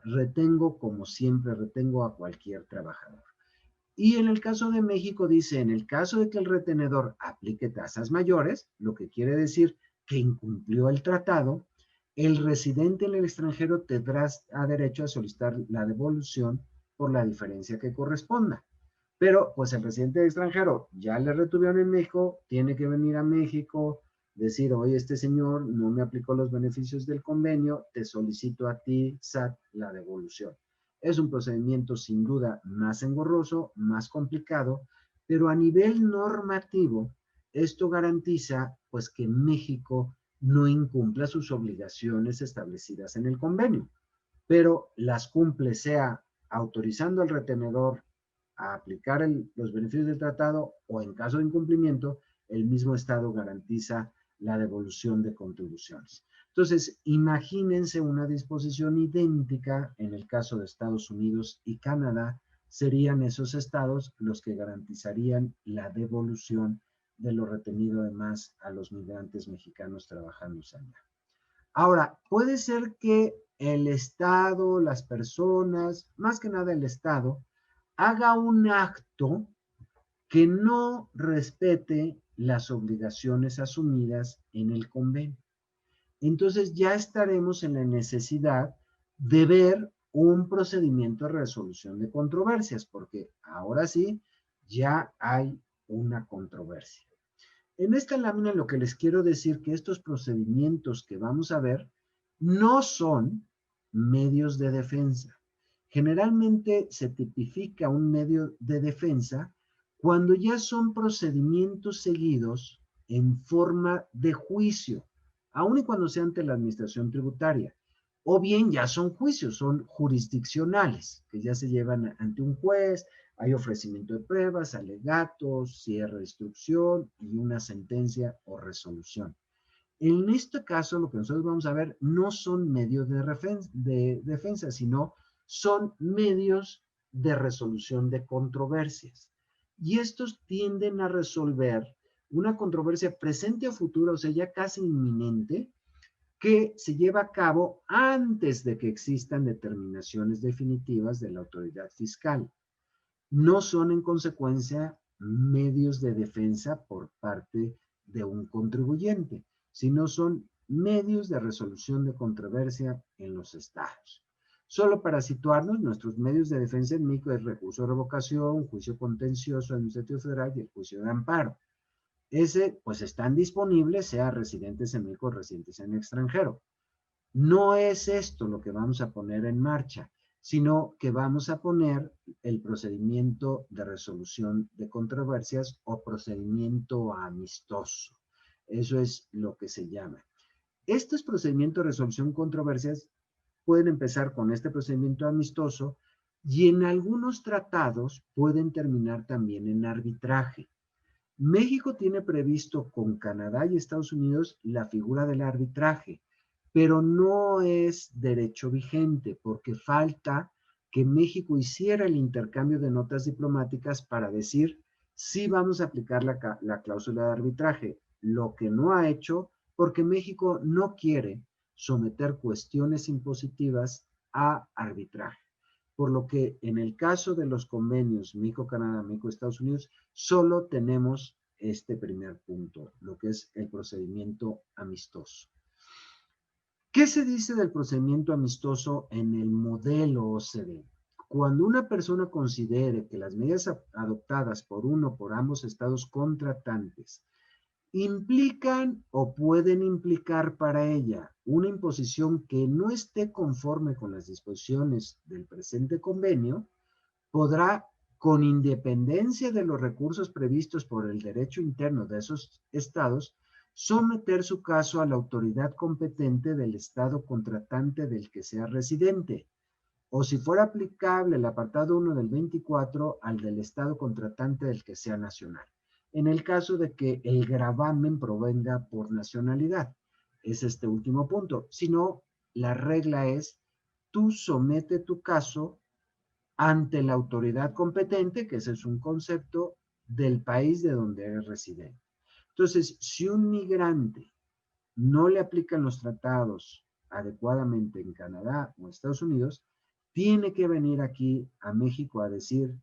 retengo como siempre, retengo a cualquier trabajador. Y en el caso de México dice, en el caso de que el retenedor aplique tasas mayores, lo que quiere decir que incumplió el tratado, el residente en el extranjero tendrá derecho a solicitar la devolución por la diferencia que corresponda. Pero pues el residente extranjero ya le retuvieron en México, tiene que venir a México, decir, oye, este señor no me aplicó los beneficios del convenio, te solicito a ti, SAT, la devolución. Es un procedimiento sin duda más engorroso, más complicado, pero a nivel normativo, esto garantiza pues que México no incumpla sus obligaciones establecidas en el convenio, pero las cumple sea autorizando al retenedor a aplicar los beneficios del tratado o en caso de incumplimiento, el mismo Estado garantiza la devolución de contribuciones. Entonces, imagínense una disposición idéntica en el caso de Estados Unidos y Canadá, serían esos estados los que garantizarían la devolución de lo retenido además a los migrantes mexicanos trabajando allá. Ahora, puede ser que el Estado, las personas, más que nada el Estado, haga un acto que no respete las obligaciones asumidas en el convenio. Entonces ya estaremos en la necesidad de ver un procedimiento de resolución de controversias, porque ahora sí ya hay una controversia. En esta lámina lo que les quiero decir que estos procedimientos que vamos a ver no son medios de defensa. Generalmente se tipifica un medio de defensa cuando ya son procedimientos seguidos en forma de juicio, aun y cuando sea ante la administración tributaria, o bien ya son juicios, son jurisdiccionales, que ya se llevan ante un juez, hay ofrecimiento de pruebas, alegatos, cierre de instrucción y una sentencia o resolución. En este caso, lo que nosotros vamos a ver no son medios de defensa, sino son medios de resolución de controversias. Y estos tienden a resolver una controversia presente o futura, o sea, ya casi inminente, que se lleva a cabo antes de que existan determinaciones definitivas de la autoridad fiscal. No son en consecuencia medios de defensa por parte de un contribuyente, sino son medios de resolución de controversia en los estados. Solo para situarnos, nuestros medios de defensa en México es recurso de revocación, juicio contencioso administrativo federal y el juicio de amparo. Ese, pues están disponibles, sea residentes en México o residentes en el extranjero. No es esto lo que vamos a poner en marcha, sino que vamos a poner el procedimiento de resolución de controversias o procedimiento amistoso. Eso es lo que se llama. Estos procedimientos de resolución de controversias pueden empezar con este procedimiento amistoso y en algunos tratados pueden terminar también en arbitraje. México tiene previsto con Canadá y Estados Unidos la figura del arbitraje, pero no es derecho vigente porque falta que México hiciera el intercambio de notas diplomáticas para decir si vamos a aplicar la cláusula de arbitraje, lo que no ha hecho porque México no quiere someter cuestiones impositivas a arbitraje. Por lo que en el caso de los convenios México-Canadá, México-Estados Unidos, solo tenemos este primer punto, lo que es el procedimiento amistoso. ¿Qué se dice del procedimiento amistoso en el modelo OCDE? Cuando una persona considere que las medidas adoptadas por uno o por ambos estados contratantes implican o pueden implicar para ella una imposición que no esté conforme con las disposiciones del presente convenio, podrá, con independencia de los recursos previstos por el derecho interno de esos estados, someter su caso a la autoridad competente del estado contratante del que sea residente, o si fuera aplicable el apartado 1 del 24 al del estado contratante del que sea nacional. en el caso de que el gravamen provenga por nacionalidad. Es este último punto. Si no, la regla es, tú somete tu caso ante la autoridad competente, que ese es un concepto del país de donde eres residente. Entonces, si un migrante no le aplican los tratados adecuadamente en Canadá o Estados Unidos, tiene que venir aquí a México a decir,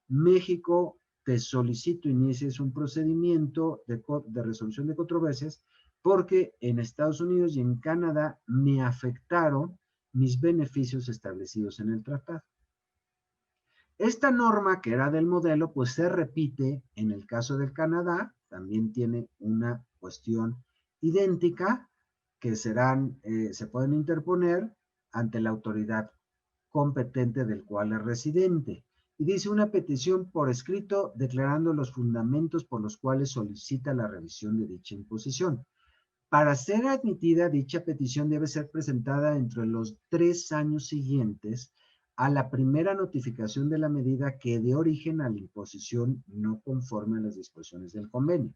México, te solicito inicies un procedimiento de resolución de controversias porque en Estados Unidos y en Canadá me afectaron mis beneficios establecidos en el tratado. Esta norma, que era del modelo, pues se repite en el caso del Canadá, también tiene una cuestión idéntica que se pueden interponer ante la autoridad competente del cual es residente. Y dice una petición por escrito declarando los fundamentos por los cuales solicita la revisión de dicha imposición. Para ser admitida, dicha petición debe ser presentada entre los 3 años siguientes a la primera notificación de la medida que dé origen a la imposición no conforme a las disposiciones del convenio.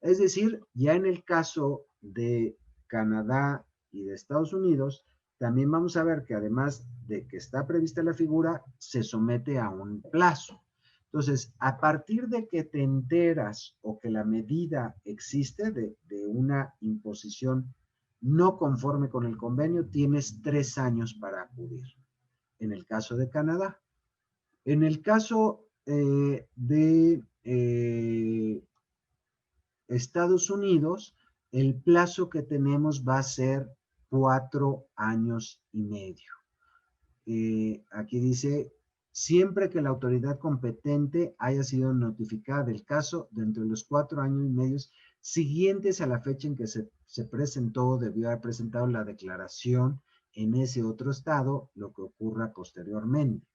Es decir, ya en el caso de Canadá y de Estados Unidos, también vamos a ver que además de que está prevista la figura, se somete a un plazo. Entonces, a partir de que te enteras o que la medida existe de una imposición no conforme con el convenio, tienes 3 años para acudir. En el caso de Canadá. En el caso de Estados Unidos, el plazo que tenemos va a ser 4 años y medio. Aquí dice, siempre que la autoridad competente haya sido notificada del caso dentro de los 4 años y medio siguientes a la fecha en que se presentó o debió haber presentado la declaración en ese otro estado, lo que ocurra posteriormente.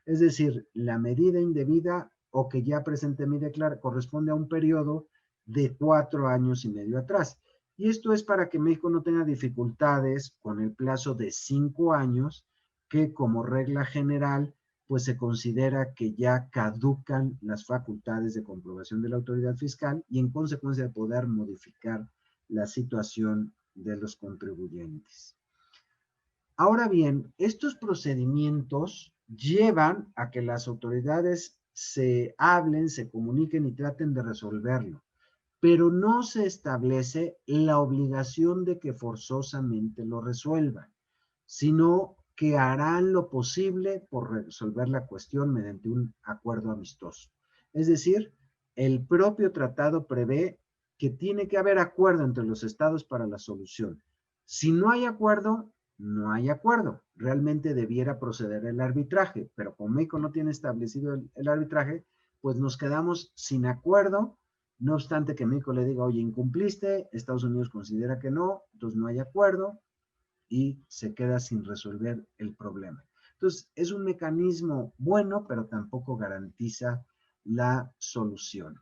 Es decir, la medida indebida o que ya presenté mi declaración corresponde a un periodo de 4 años y medio atrás. Y esto es para que México no tenga dificultades con el plazo de 5 años, que como regla general, pues se considera que ya caducan las facultades de comprobación de la autoridad fiscal y en consecuencia de poder modificar la situación de los contribuyentes. Ahora bien, estos procedimientos llevan a que las autoridades se hablen, se comuniquen y traten de resolverlo, pero no se establece la obligación de que forzosamente lo resuelvan, sino que harán lo posible por resolver la cuestión mediante un acuerdo amistoso. Es decir, el propio tratado prevé que tiene que haber acuerdo entre los estados para la solución. Si no hay acuerdo, no hay acuerdo. Realmente debiera proceder el arbitraje, pero como México no tiene establecido el arbitraje, pues nos quedamos sin acuerdo. No obstante que México le diga, oye, incumpliste, Estados Unidos considera que no, entonces no hay acuerdo y se queda sin resolver el problema. Entonces, es un mecanismo bueno, pero tampoco garantiza la solución.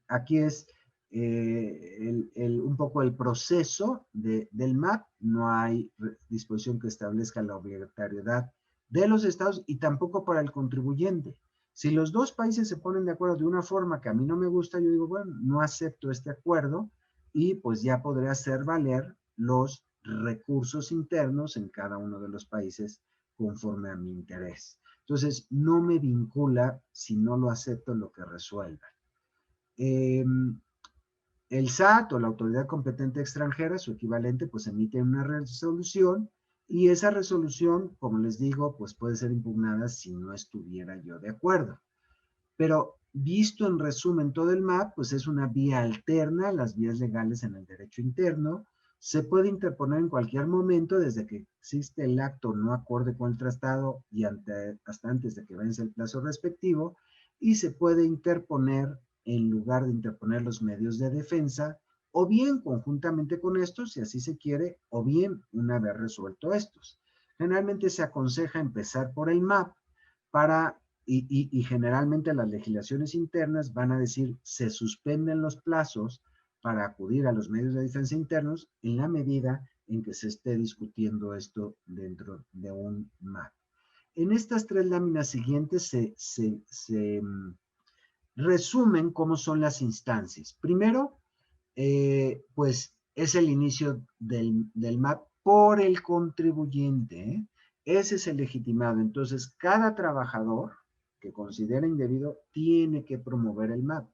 Aquí es un poco el proceso del MAP. No hay disposición que establezca la obligatoriedad de los estados y tampoco para el contribuyente. Si los dos países se ponen de acuerdo de una forma que a mí no me gusta, yo digo, bueno, no acepto este acuerdo y pues ya podré hacer valer los recursos internos en cada uno de los países conforme a mi interés. Entonces, no me vincula si no lo acepto lo que resuelva. El SAT o la autoridad competente extranjera, su equivalente, pues emite una resolución y esa resolución, como les digo, pues puede ser impugnada si no estuviera yo de acuerdo. Pero visto en resumen todo el MAP, pues es una vía alterna a las vías legales en el derecho interno. Se puede interponer en cualquier momento desde que existe el acto no acorde con el tratado y hasta antes de que vence el plazo respectivo, y se puede interponer en lugar de interponer los medios de defensa, o bien conjuntamente con estos, si así se quiere, o bien una vez resuelto estos. Generalmente se aconseja empezar por el MAP y generalmente las legislaciones internas van a decir se suspenden los plazos para acudir a los medios de defensa internos en la medida en que se esté discutiendo esto dentro de un MAP. En estas 3 láminas siguientes resumen cómo son las instancias. Primero, pues es el inicio del MAP por el contribuyente, ¿eh? Ese es el legitimado. Entonces, cada trabajador que considera indebido tiene que promover el MAP.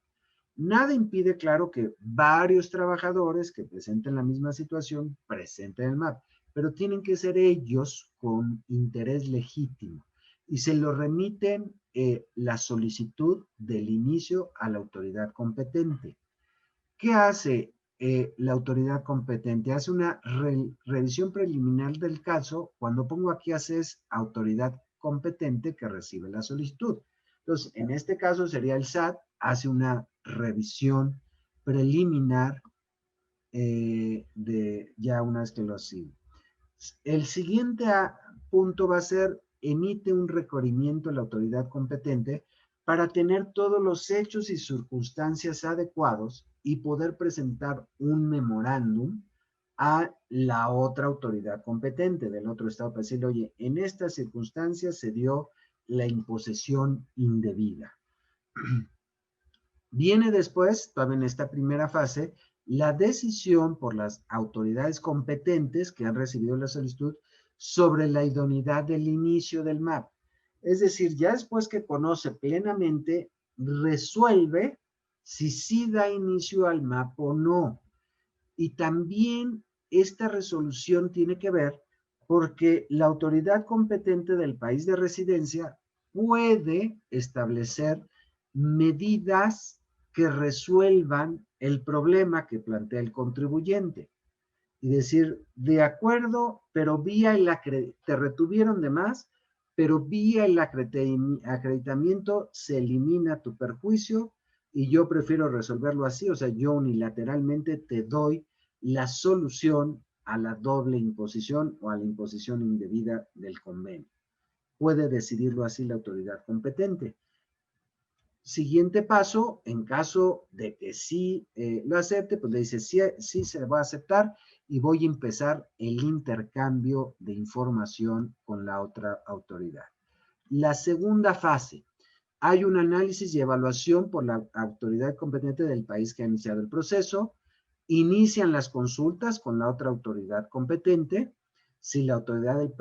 Nada impide, claro, que varios trabajadores que presenten la misma situación presenten el MAP, pero tienen que ser ellos con interés legítimo y se lo remiten la solicitud del inicio a la autoridad competente. ¿Qué hace la autoridad competente? Hace una revisión preliminar del caso. Cuando pongo aquí es autoridad competente que recibe la solicitud. Entonces, en este caso sería el SAT, hace una revisión preliminar de ya una vez que lo sigue. El siguiente punto va a ser, emite un requerimiento a la autoridad competente para tener todos los hechos y circunstancias adecuados y poder presentar un memorándum a la otra autoridad competente del otro estado para decirle, oye, en estas circunstancias se dio la imposición indebida. Viene después, todavía en esta primera fase, la decisión por las autoridades competentes que han recibido la solicitud sobre la idoneidad del inicio del MAP. Es decir, ya después que conoce plenamente, resuelve si sí da inicio al MAP o no. Y también esta resolución tiene que ver porque la autoridad competente del país de residencia puede establecer medidas que resuelvan el problema que plantea el contribuyente. Y decir, de acuerdo, pero vía te retuvieron de más, pero vía el acreditamiento se elimina tu perjuicio y yo prefiero resolverlo así, o sea, yo unilateralmente te doy la solución a la doble imposición o a la imposición indebida del convenio. Puede decidirlo así la autoridad competente. Siguiente paso, en caso de que sí lo acepte, pues le dice sí se va a aceptar y voy a empezar el intercambio de información con la otra autoridad. La segunda fase, hay un análisis y evaluación por la autoridad competente del país que ha iniciado el proceso, inician las consultas con la otra autoridad competente. Si la autoridad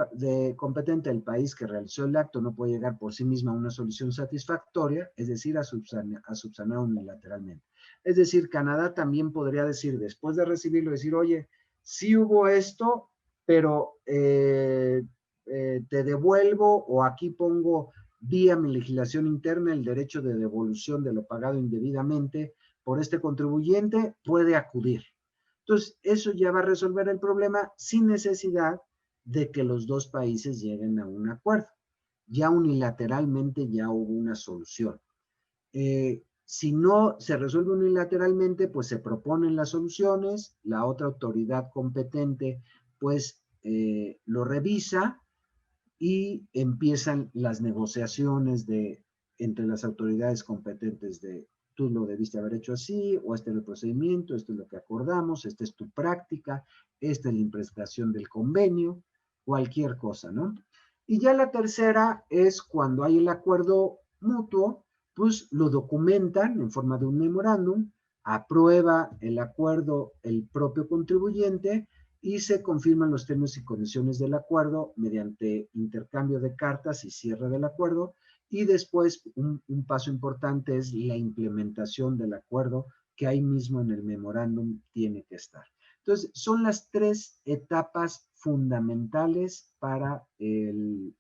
competente del país que realizó el acto no puede llegar por sí misma a una solución satisfactoria, es decir, a subsanar unilateralmente. Es decir, Canadá también podría decir, después de recibirlo, decir, oye, sí hubo esto, pero te devuelvo o aquí pongo vía mi legislación interna el derecho de devolución de lo pagado indebidamente por este contribuyente, puede acudir. Entonces, eso ya va a resolver el problema sin necesidad de que los dos países lleguen a un acuerdo. Ya unilateralmente ya hubo una solución. Si no se resuelve unilateralmente, pues se proponen las soluciones, la otra autoridad competente pues lo revisa y empiezan las negociaciones entre las autoridades competentes de tú lo debiste haber hecho así, o este es el procedimiento, esto es lo que acordamos, esta es tu práctica, esta es la imprestación del convenio, cualquier cosa, ¿no? Y ya la tercera es cuando hay el acuerdo mutuo, pues lo documentan en forma de un memorándum, aprueba el acuerdo el propio contribuyente y se confirman los términos y condiciones del acuerdo mediante intercambio de cartas y cierre del acuerdo. Y después, un paso importante es la implementación del acuerdo que ahí mismo en el memorándum tiene que estar. Entonces, son las tres etapas fundamentales para el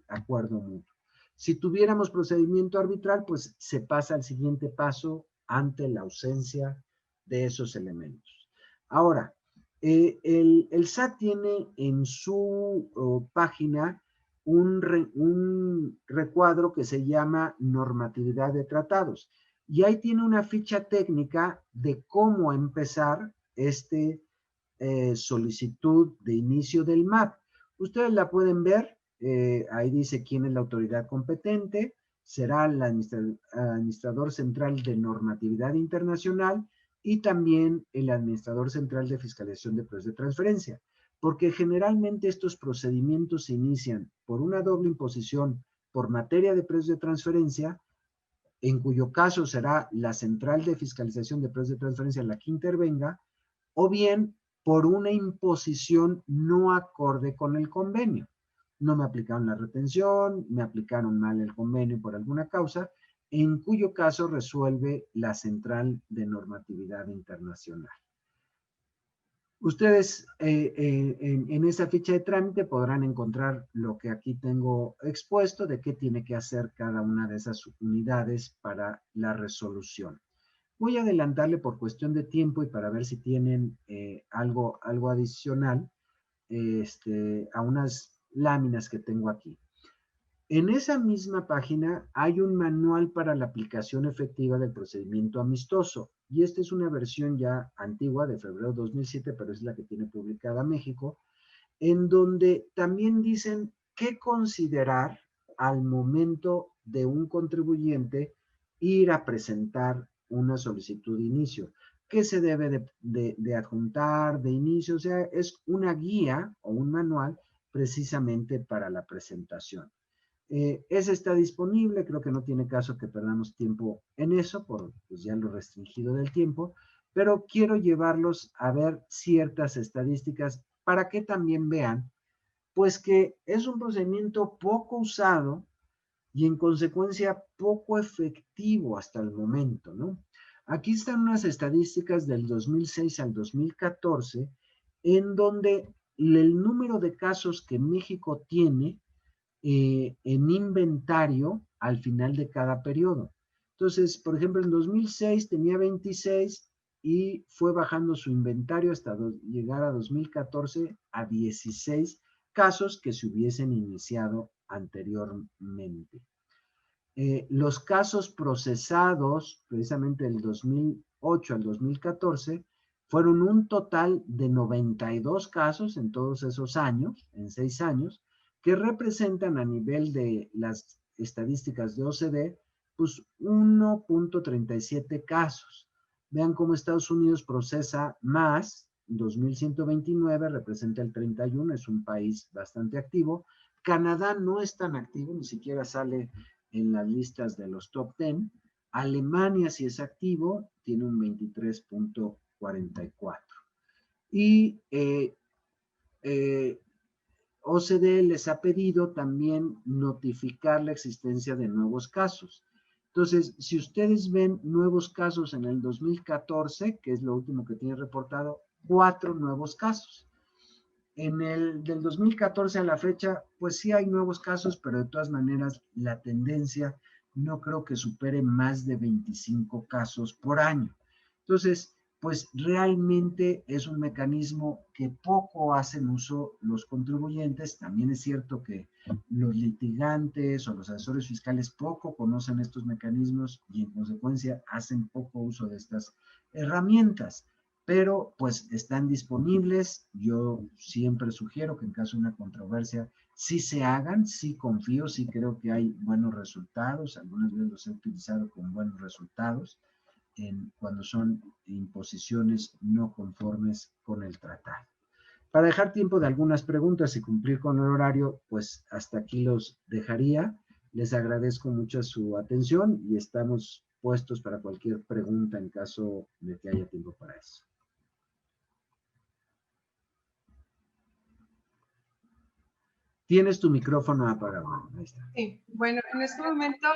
acuerdo mutuo. Si tuviéramos procedimiento arbitral, pues se pasa al siguiente paso ante la ausencia de esos elementos. Ahora, el SAT tiene en su página un recuadro que se llama normatividad de tratados. Y ahí tiene una ficha técnica de cómo empezar solicitud de inicio del MAP. Ustedes la pueden ver, ahí dice quién es la autoridad competente, será el administrador central de normatividad internacional y también el administrador central de fiscalización de precios de transferencia, porque generalmente estos procedimientos se inician por una doble imposición por materia de precios de transferencia en cuyo caso será la Central de Fiscalización de Precios de Transferencia la que intervenga, o bien por una imposición no acorde con el convenio. No me aplicaron la retención, me aplicaron mal el convenio por alguna causa, en cuyo caso resuelve la Central de Normatividad Internacional. Ustedes en esa ficha de trámite podrán encontrar lo que aquí tengo expuesto de qué tiene que hacer cada una de esas unidades para la resolución. Voy a adelantarle por cuestión de tiempo y para ver si tienen algo adicional a unas láminas que tengo aquí. En esa misma página hay un manual para la aplicación efectiva del procedimiento amistoso, y esta es una versión ya antigua de febrero de 2007, pero es la que tiene publicada México, en donde también dicen qué considerar al momento de un contribuyente ir a presentar una solicitud de inicio. ¿Qué se debe de adjuntar de inicio? O sea, es una guía o un manual precisamente para la presentación. Ese está disponible, creo que no tiene caso que perdamos tiempo en eso, por pues, ya lo restringido del tiempo, pero quiero llevarlos a ver ciertas estadísticas para que también vean, pues que es un procedimiento poco usado y en consecuencia poco efectivo hasta el momento, ¿no? Aquí están unas estadísticas del 2006 al 2014, en donde el número de casos que México tiene en inventario al final de cada periodo. Entonces, por ejemplo, en 2006 tenía 26 y fue bajando su inventario hasta llegar a 2014 a 16 casos que se hubiesen iniciado anteriormente. Los casos procesados, precisamente del 2008 al 2014, fueron un total de 92 casos en todos esos años, en 6 años, que representan a nivel de las estadísticas de OCDE, pues 1.37 casos. Vean cómo Estados Unidos procesa más, 2.129, representa el 31, es un país bastante activo. Canadá no es tan activo, ni siquiera sale en las listas de los top 10. Alemania sí es activo, tiene un 23.44. Y OCDE les ha pedido también notificar la existencia de nuevos casos. Entonces, si ustedes ven nuevos casos en el 2014, que es lo último que tiene reportado, 4 nuevos casos. En el del 2014 a la fecha, pues sí hay nuevos casos, pero de todas maneras la tendencia no creo que supere más de 25 casos por año. Entonces, pues realmente es un mecanismo que poco hacen uso los contribuyentes. También es cierto que los litigantes o los asesores fiscales poco conocen estos mecanismos y en consecuencia hacen poco uso de estas herramientas. Pero pues están disponibles. Yo siempre sugiero que en caso de una controversia sí se hagan, sí confío, sí creo que hay buenos resultados. Algunas veces los he utilizado con buenos resultados cuando son imposiciones no conformes con el tratado. Para dejar tiempo de algunas preguntas y cumplir con el horario, pues hasta aquí los dejaría. Les agradezco mucho su atención y estamos puestos para cualquier pregunta en caso de que haya tiempo para eso. Tienes tu micrófono apagado. Ahí está. Sí, bueno, en este momento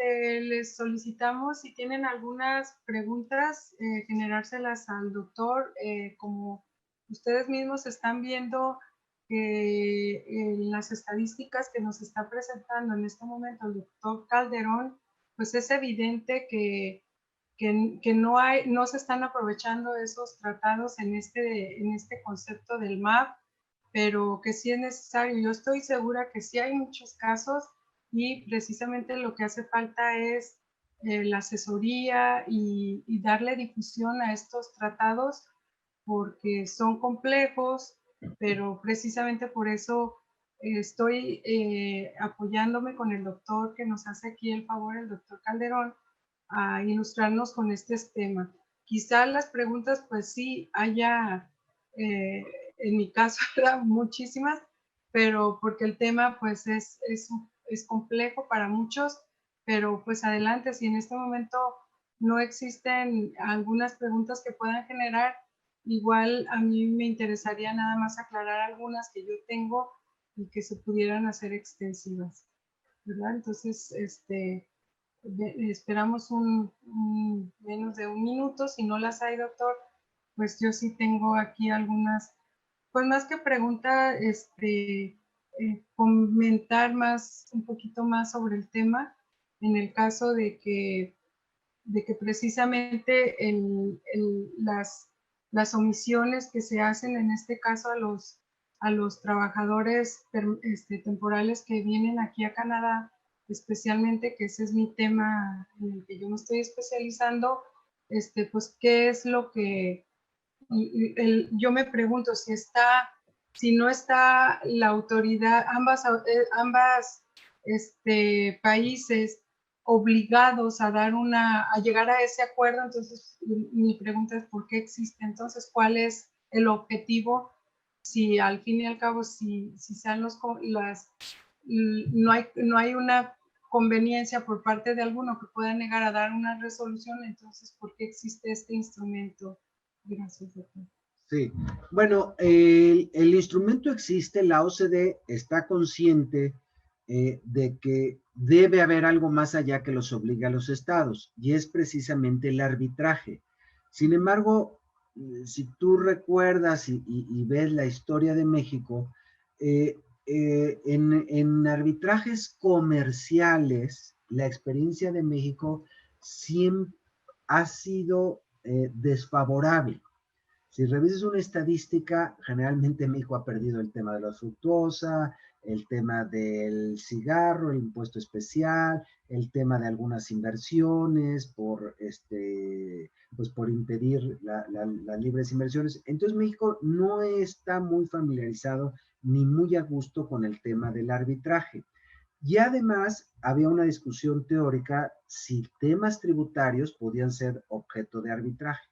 les solicitamos si tienen algunas preguntas, generárselas al doctor. Como ustedes mismos están viendo en las estadísticas que nos está presentando en este momento el doctor Calderón, pues es evidente que no se están aprovechando esos tratados en este concepto del MAP, pero que sí es necesario. Yo estoy segura que sí hay muchos casos y precisamente lo que hace falta es la asesoría y darle difusión a estos tratados porque son complejos, pero precisamente por eso estoy apoyándome con el doctor que nos hace aquí el favor, el doctor Calderón, a ilustrarnos con este tema. Quizá las preguntas, pues sí, haya, en mi caso, muchísimas, pero porque el tema, pues, es complejo para muchos, pero pues adelante, si en este momento no existen algunas preguntas que puedan generar, igual a mí me interesaría nada más aclarar algunas que yo tengo y que se pudieran hacer extensivas, ¿verdad? Entonces, esperamos menos de un minuto. Si no las hay, doctor, pues yo sí tengo aquí algunas, pues más que pregunta, comentar un poquito más sobre el tema, en el caso de que precisamente las omisiones que se hacen en este caso a los trabajadores temporales que vienen aquí a Canadá, especialmente, que ese es mi tema en el que yo me estoy especializando, pues qué es lo que, yo me pregunto si no está la autoridad, ambas países obligados a llegar a ese acuerdo. Entonces mi pregunta es ¿por qué existe? Entonces, ¿cuál es el objetivo? Si al fin y al cabo, si sean no hay una conveniencia por parte de alguno que pueda negar a dar una resolución, entonces ¿por qué existe este instrumento? Gracias, doctor. Sí, bueno, el instrumento existe, la OCDE está consciente de que debe haber algo más allá que los obligue a los estados, y es precisamente el arbitraje. Sin embargo, si tú recuerdas y ves la historia de México, en arbitrajes comerciales, la experiencia de México siempre ha sido desfavorable. Si revisas una estadística, generalmente México ha perdido el tema de la fructosa, el tema del cigarro, el impuesto especial, el tema de algunas inversiones pues por impedir las libres inversiones. Entonces México no está muy familiarizado ni muy a gusto con el tema del arbitraje. Y además había una discusión teórica si temas tributarios podían ser objeto de arbitraje.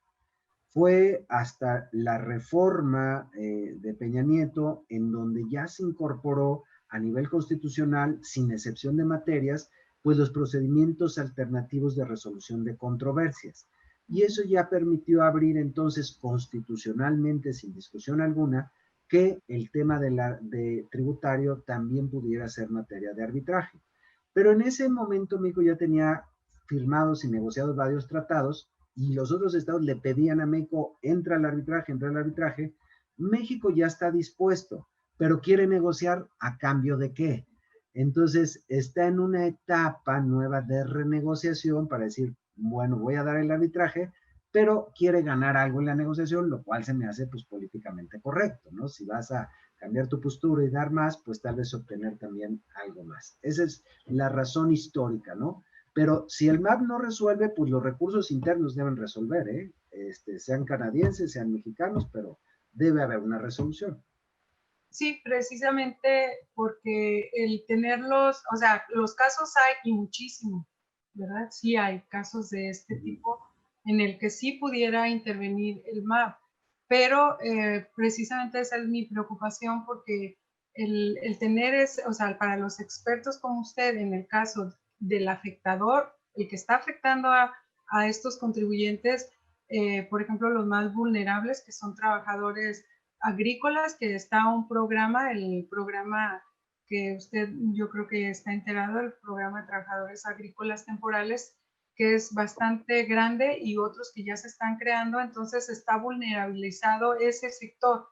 Fue hasta la reforma de Peña Nieto en donde ya se incorporó a nivel constitucional, sin excepción de materias, pues los procedimientos alternativos de resolución de controversias. Y eso ya permitió abrir entonces constitucionalmente, sin discusión alguna, que el tema de tributario también pudiera ser materia de arbitraje. Pero en ese momento México ya tenía firmados y negociados varios tratados y los otros estados le pedían a México, entra al arbitraje. México ya está dispuesto, pero quiere negociar a cambio de qué. Entonces está en una etapa nueva de renegociación para decir, bueno, voy a dar el arbitraje, pero quiere ganar algo en la negociación, lo cual se me hace pues políticamente correcto, ¿no? Si vas a cambiar tu postura y dar más, pues tal vez obtener también algo más. Esa es la razón histórica, ¿no? Pero si el MAP no resuelve, pues los recursos internos deben resolver, ¿eh? Sean canadienses, sean mexicanos, pero debe haber una resolución. Sí, precisamente porque el tenerlos, o sea, los casos hay y muchísimo, ¿verdad? Sí hay casos de este tipo en el que sí pudiera intervenir el MAP, pero precisamente esa es mi preocupación porque el tener o sea, para los expertos como usted, en el caso del afectador, el que está afectando a estos contribuyentes, por ejemplo, los más vulnerables, que son trabajadores agrícolas, que está un programa, el programa que usted yo creo que está enterado, el programa de trabajadores agrícolas temporales, que es bastante grande, y otros que ya se están creando. Entonces está vulnerabilizado ese sector.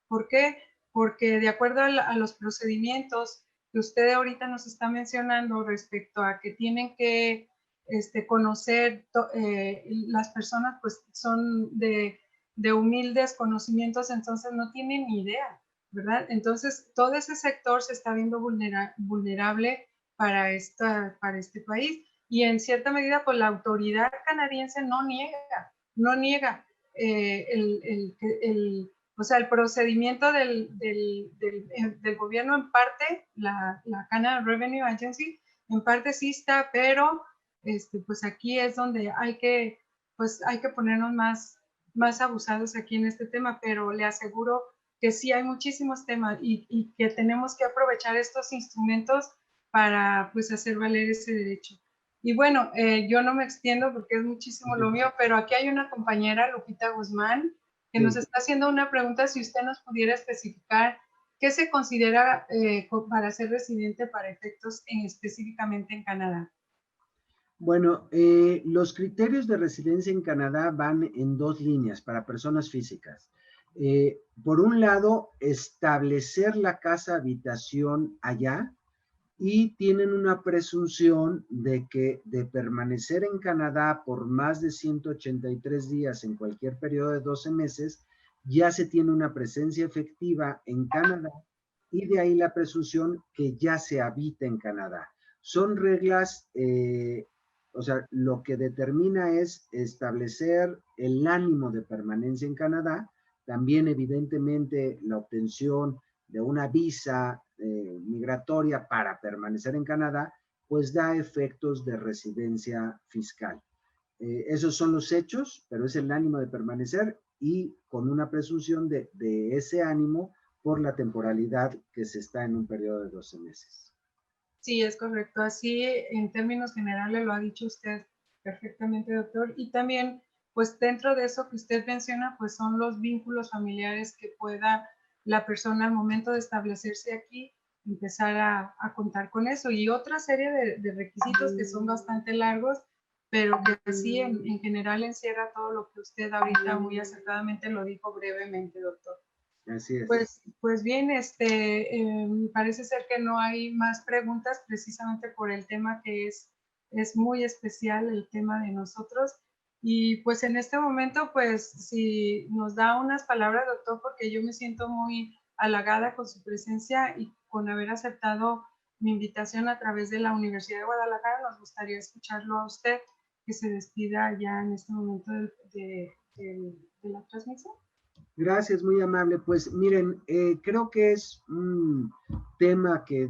¿Por qué? Porque de acuerdo a los procedimientos que usted ahorita nos está mencionando respecto a que tienen que conocer, las personas pues son de humildes conocimientos, entonces no tienen ni idea, ¿verdad? Entonces todo ese sector se está viendo vulnerable para este país, y en cierta medida pues la autoridad canadiense no niega o sea, el procedimiento del gobierno, en parte, la Canada Revenue Agency, en parte sí está, pero pues aquí es donde hay que ponernos más abusados aquí en este tema, pero le aseguro que sí hay muchísimos temas y que tenemos que aprovechar estos instrumentos para pues hacer valer ese derecho. Y bueno, yo no me extiendo porque es muchísimo lo mío, pero aquí hay una compañera, Lupita Guzmán, que nos está haciendo una pregunta, si usted nos pudiera especificar qué se considera para ser residente para efectos específicamente en Canadá. Bueno, los criterios de residencia en Canadá van en dos líneas para personas físicas. Por un lado, establecer la casa habitación allá, y tienen una presunción de permanecer en Canadá por más de 183 días en cualquier periodo de 12 meses, ya se tiene una presencia efectiva en Canadá y de ahí la presunción que ya se habita en Canadá. Son reglas, o sea, lo que determina es establecer el ánimo de permanencia en Canadá, también evidentemente la obtención de una visa migratoria para permanecer en Canadá, pues da efectos de residencia fiscal. Esos son los hechos, pero es el ánimo de permanecer y con una presunción de ese ánimo por la temporalidad que se está en un periodo de 12 meses. Sí, es correcto. Así, en términos generales, lo ha dicho usted perfectamente, doctor. Y también, pues dentro de eso que usted menciona, pues son los vínculos familiares que pueda la persona al momento de establecerse aquí empezar a contar con eso. Y otra serie de requisitos que son bastante largos, pero que sí en general encierra todo lo que usted ahorita muy acertadamente lo dijo brevemente, doctor. Así es. Pues bien, parece ser que no hay más preguntas precisamente por el tema que es muy especial, el tema de nosotros. Y pues en este momento, pues si nos da unas palabras, doctor, porque yo me siento muy halagada con su presencia y con haber aceptado mi invitación a través de la Universidad de Guadalajara, nos gustaría escucharlo a usted, que se despida ya en este momento de la transmisión. Gracias, muy amable. Pues miren, creo que es un tema que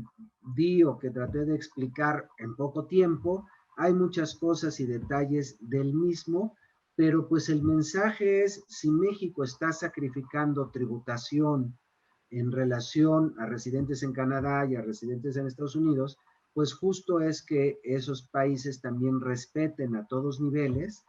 di o que traté de explicar en poco tiempo. Hay muchas cosas y detalles del mismo, pero pues el mensaje es, si México está sacrificando tributación en relación a residentes en Canadá y a residentes en Estados Unidos, pues justo es que esos países también respeten a todos niveles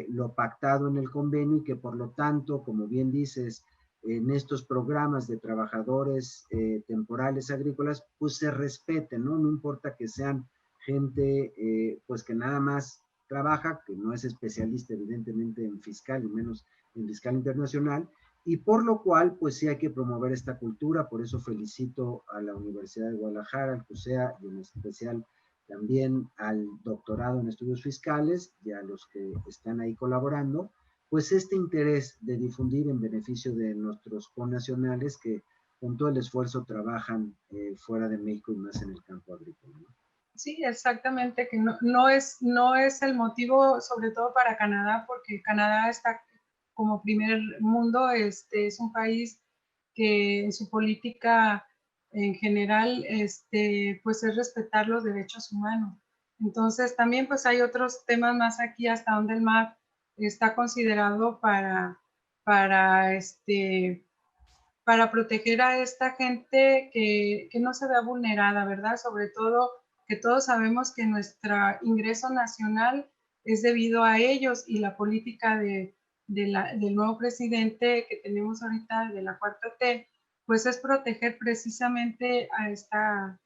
lo pactado en el convenio y que por lo tanto, como bien dices, en estos programas de trabajadores temporales agrícolas, pues se respeten, ¿no? No importa que sean gente pues que nada más trabaja, que no es especialista evidentemente en fiscal y menos en fiscal internacional, y por lo cual pues sí hay que promover esta cultura. Por eso felicito a la Universidad de Guadalajara, al CUSEA y en especial también al doctorado en estudios fiscales y a los que están ahí colaborando, pues este interés de difundir en beneficio de nuestros connacionales que con todo el esfuerzo trabajan fuera de México y más en el campo agrícola, ¿no? Sí, exactamente, que no es el motivo, sobre todo para Canadá, porque Canadá está como primer mundo, es un país que en su política en general, pues es respetar los derechos humanos. Entonces, también pues hay otros temas más aquí, hasta donde el mar está considerado para, para proteger a esta gente que no se vea vulnerada, ¿verdad? Sobre todo que todos sabemos que nuestro ingreso nacional es debido a ellos y la política del nuevo presidente que tenemos ahorita, de la 4T, pues es proteger precisamente a esta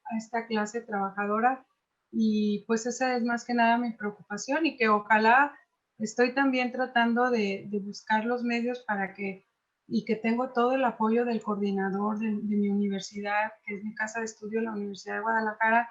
clase trabajadora y pues esa es más que nada mi preocupación y que ojalá estoy también tratando de buscar los medios para que y que tengo todo el apoyo del coordinador de mi universidad, que es mi casa de estudio, la Universidad de Guadalajara,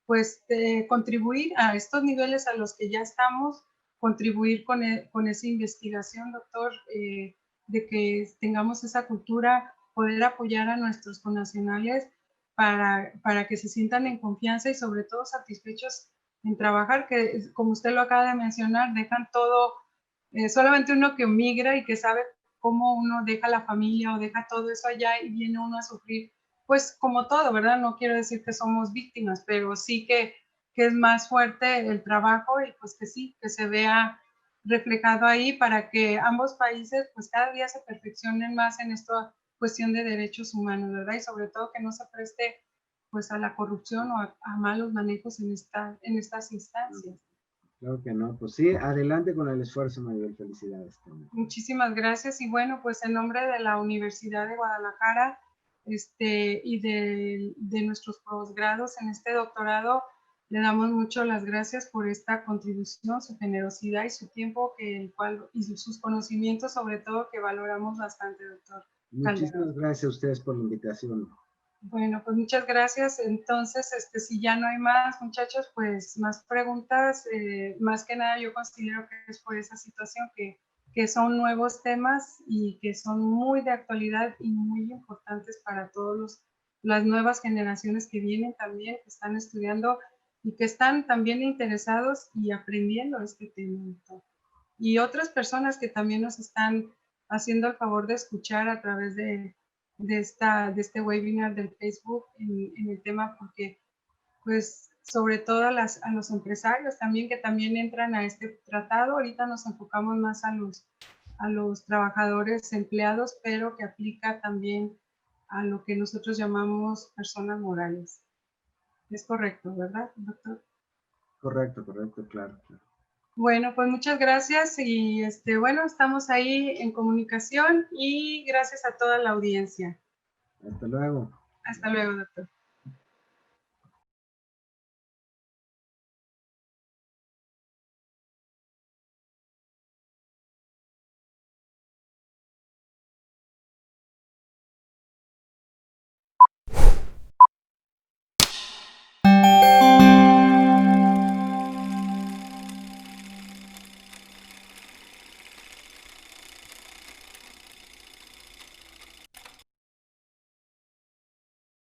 pues contribuir a estos niveles a los que ya estamos, contribuir con esa investigación, doctor, de que tengamos esa cultura, poder apoyar a nuestros connacionales para que se sientan en confianza y sobre todo satisfechos en trabajar, que como usted lo acaba de mencionar, dejan todo, solamente uno que migra y que sabe cómo uno deja la familia o deja todo eso allá y viene uno a sufrir, pues como todo, ¿verdad? No quiero decir que somos víctimas, pero sí que es más fuerte el trabajo y pues que sí, que se vea reflejado ahí para que ambos países pues cada día se perfeccionen más en esta cuestión de derechos humanos, ¿verdad? Y sobre todo que no se preste pues a la corrupción o a malos manejos en estas instancias. Claro que no, pues sí, adelante con el esfuerzo, Maribel, felicidades también. Muchísimas gracias y bueno, pues en nombre de la Universidad de Guadalajara y de nuestros posgrados en este doctorado, le damos mucho las gracias por esta contribución, su generosidad y su tiempo, y sus conocimientos, sobre todo, que valoramos bastante, doctor Calderón. Muchísimas gracias a ustedes por la invitación. Bueno, pues muchas gracias. Entonces, si ya no hay más, muchachos, pues más preguntas. Más que nada, yo considero que es por esa situación que son nuevos temas y que son muy de actualidad y muy importantes para todas las nuevas generaciones que vienen también, que están estudiando y que están también interesados y aprendiendo este tema. Y otras personas que también nos están haciendo el favor de escuchar a través de este webinar del Facebook en el tema, porque pues sobre todo a los empresarios también que también entran a este tratado. Ahorita nos enfocamos más a los trabajadores empleados, pero que aplica también a lo que nosotros llamamos personas morales. Es correcto, ¿verdad, doctor? Correcto, claro. Bueno, pues muchas gracias y bueno, estamos ahí en comunicación y gracias a toda la audiencia. Hasta luego. Hasta luego, doctor.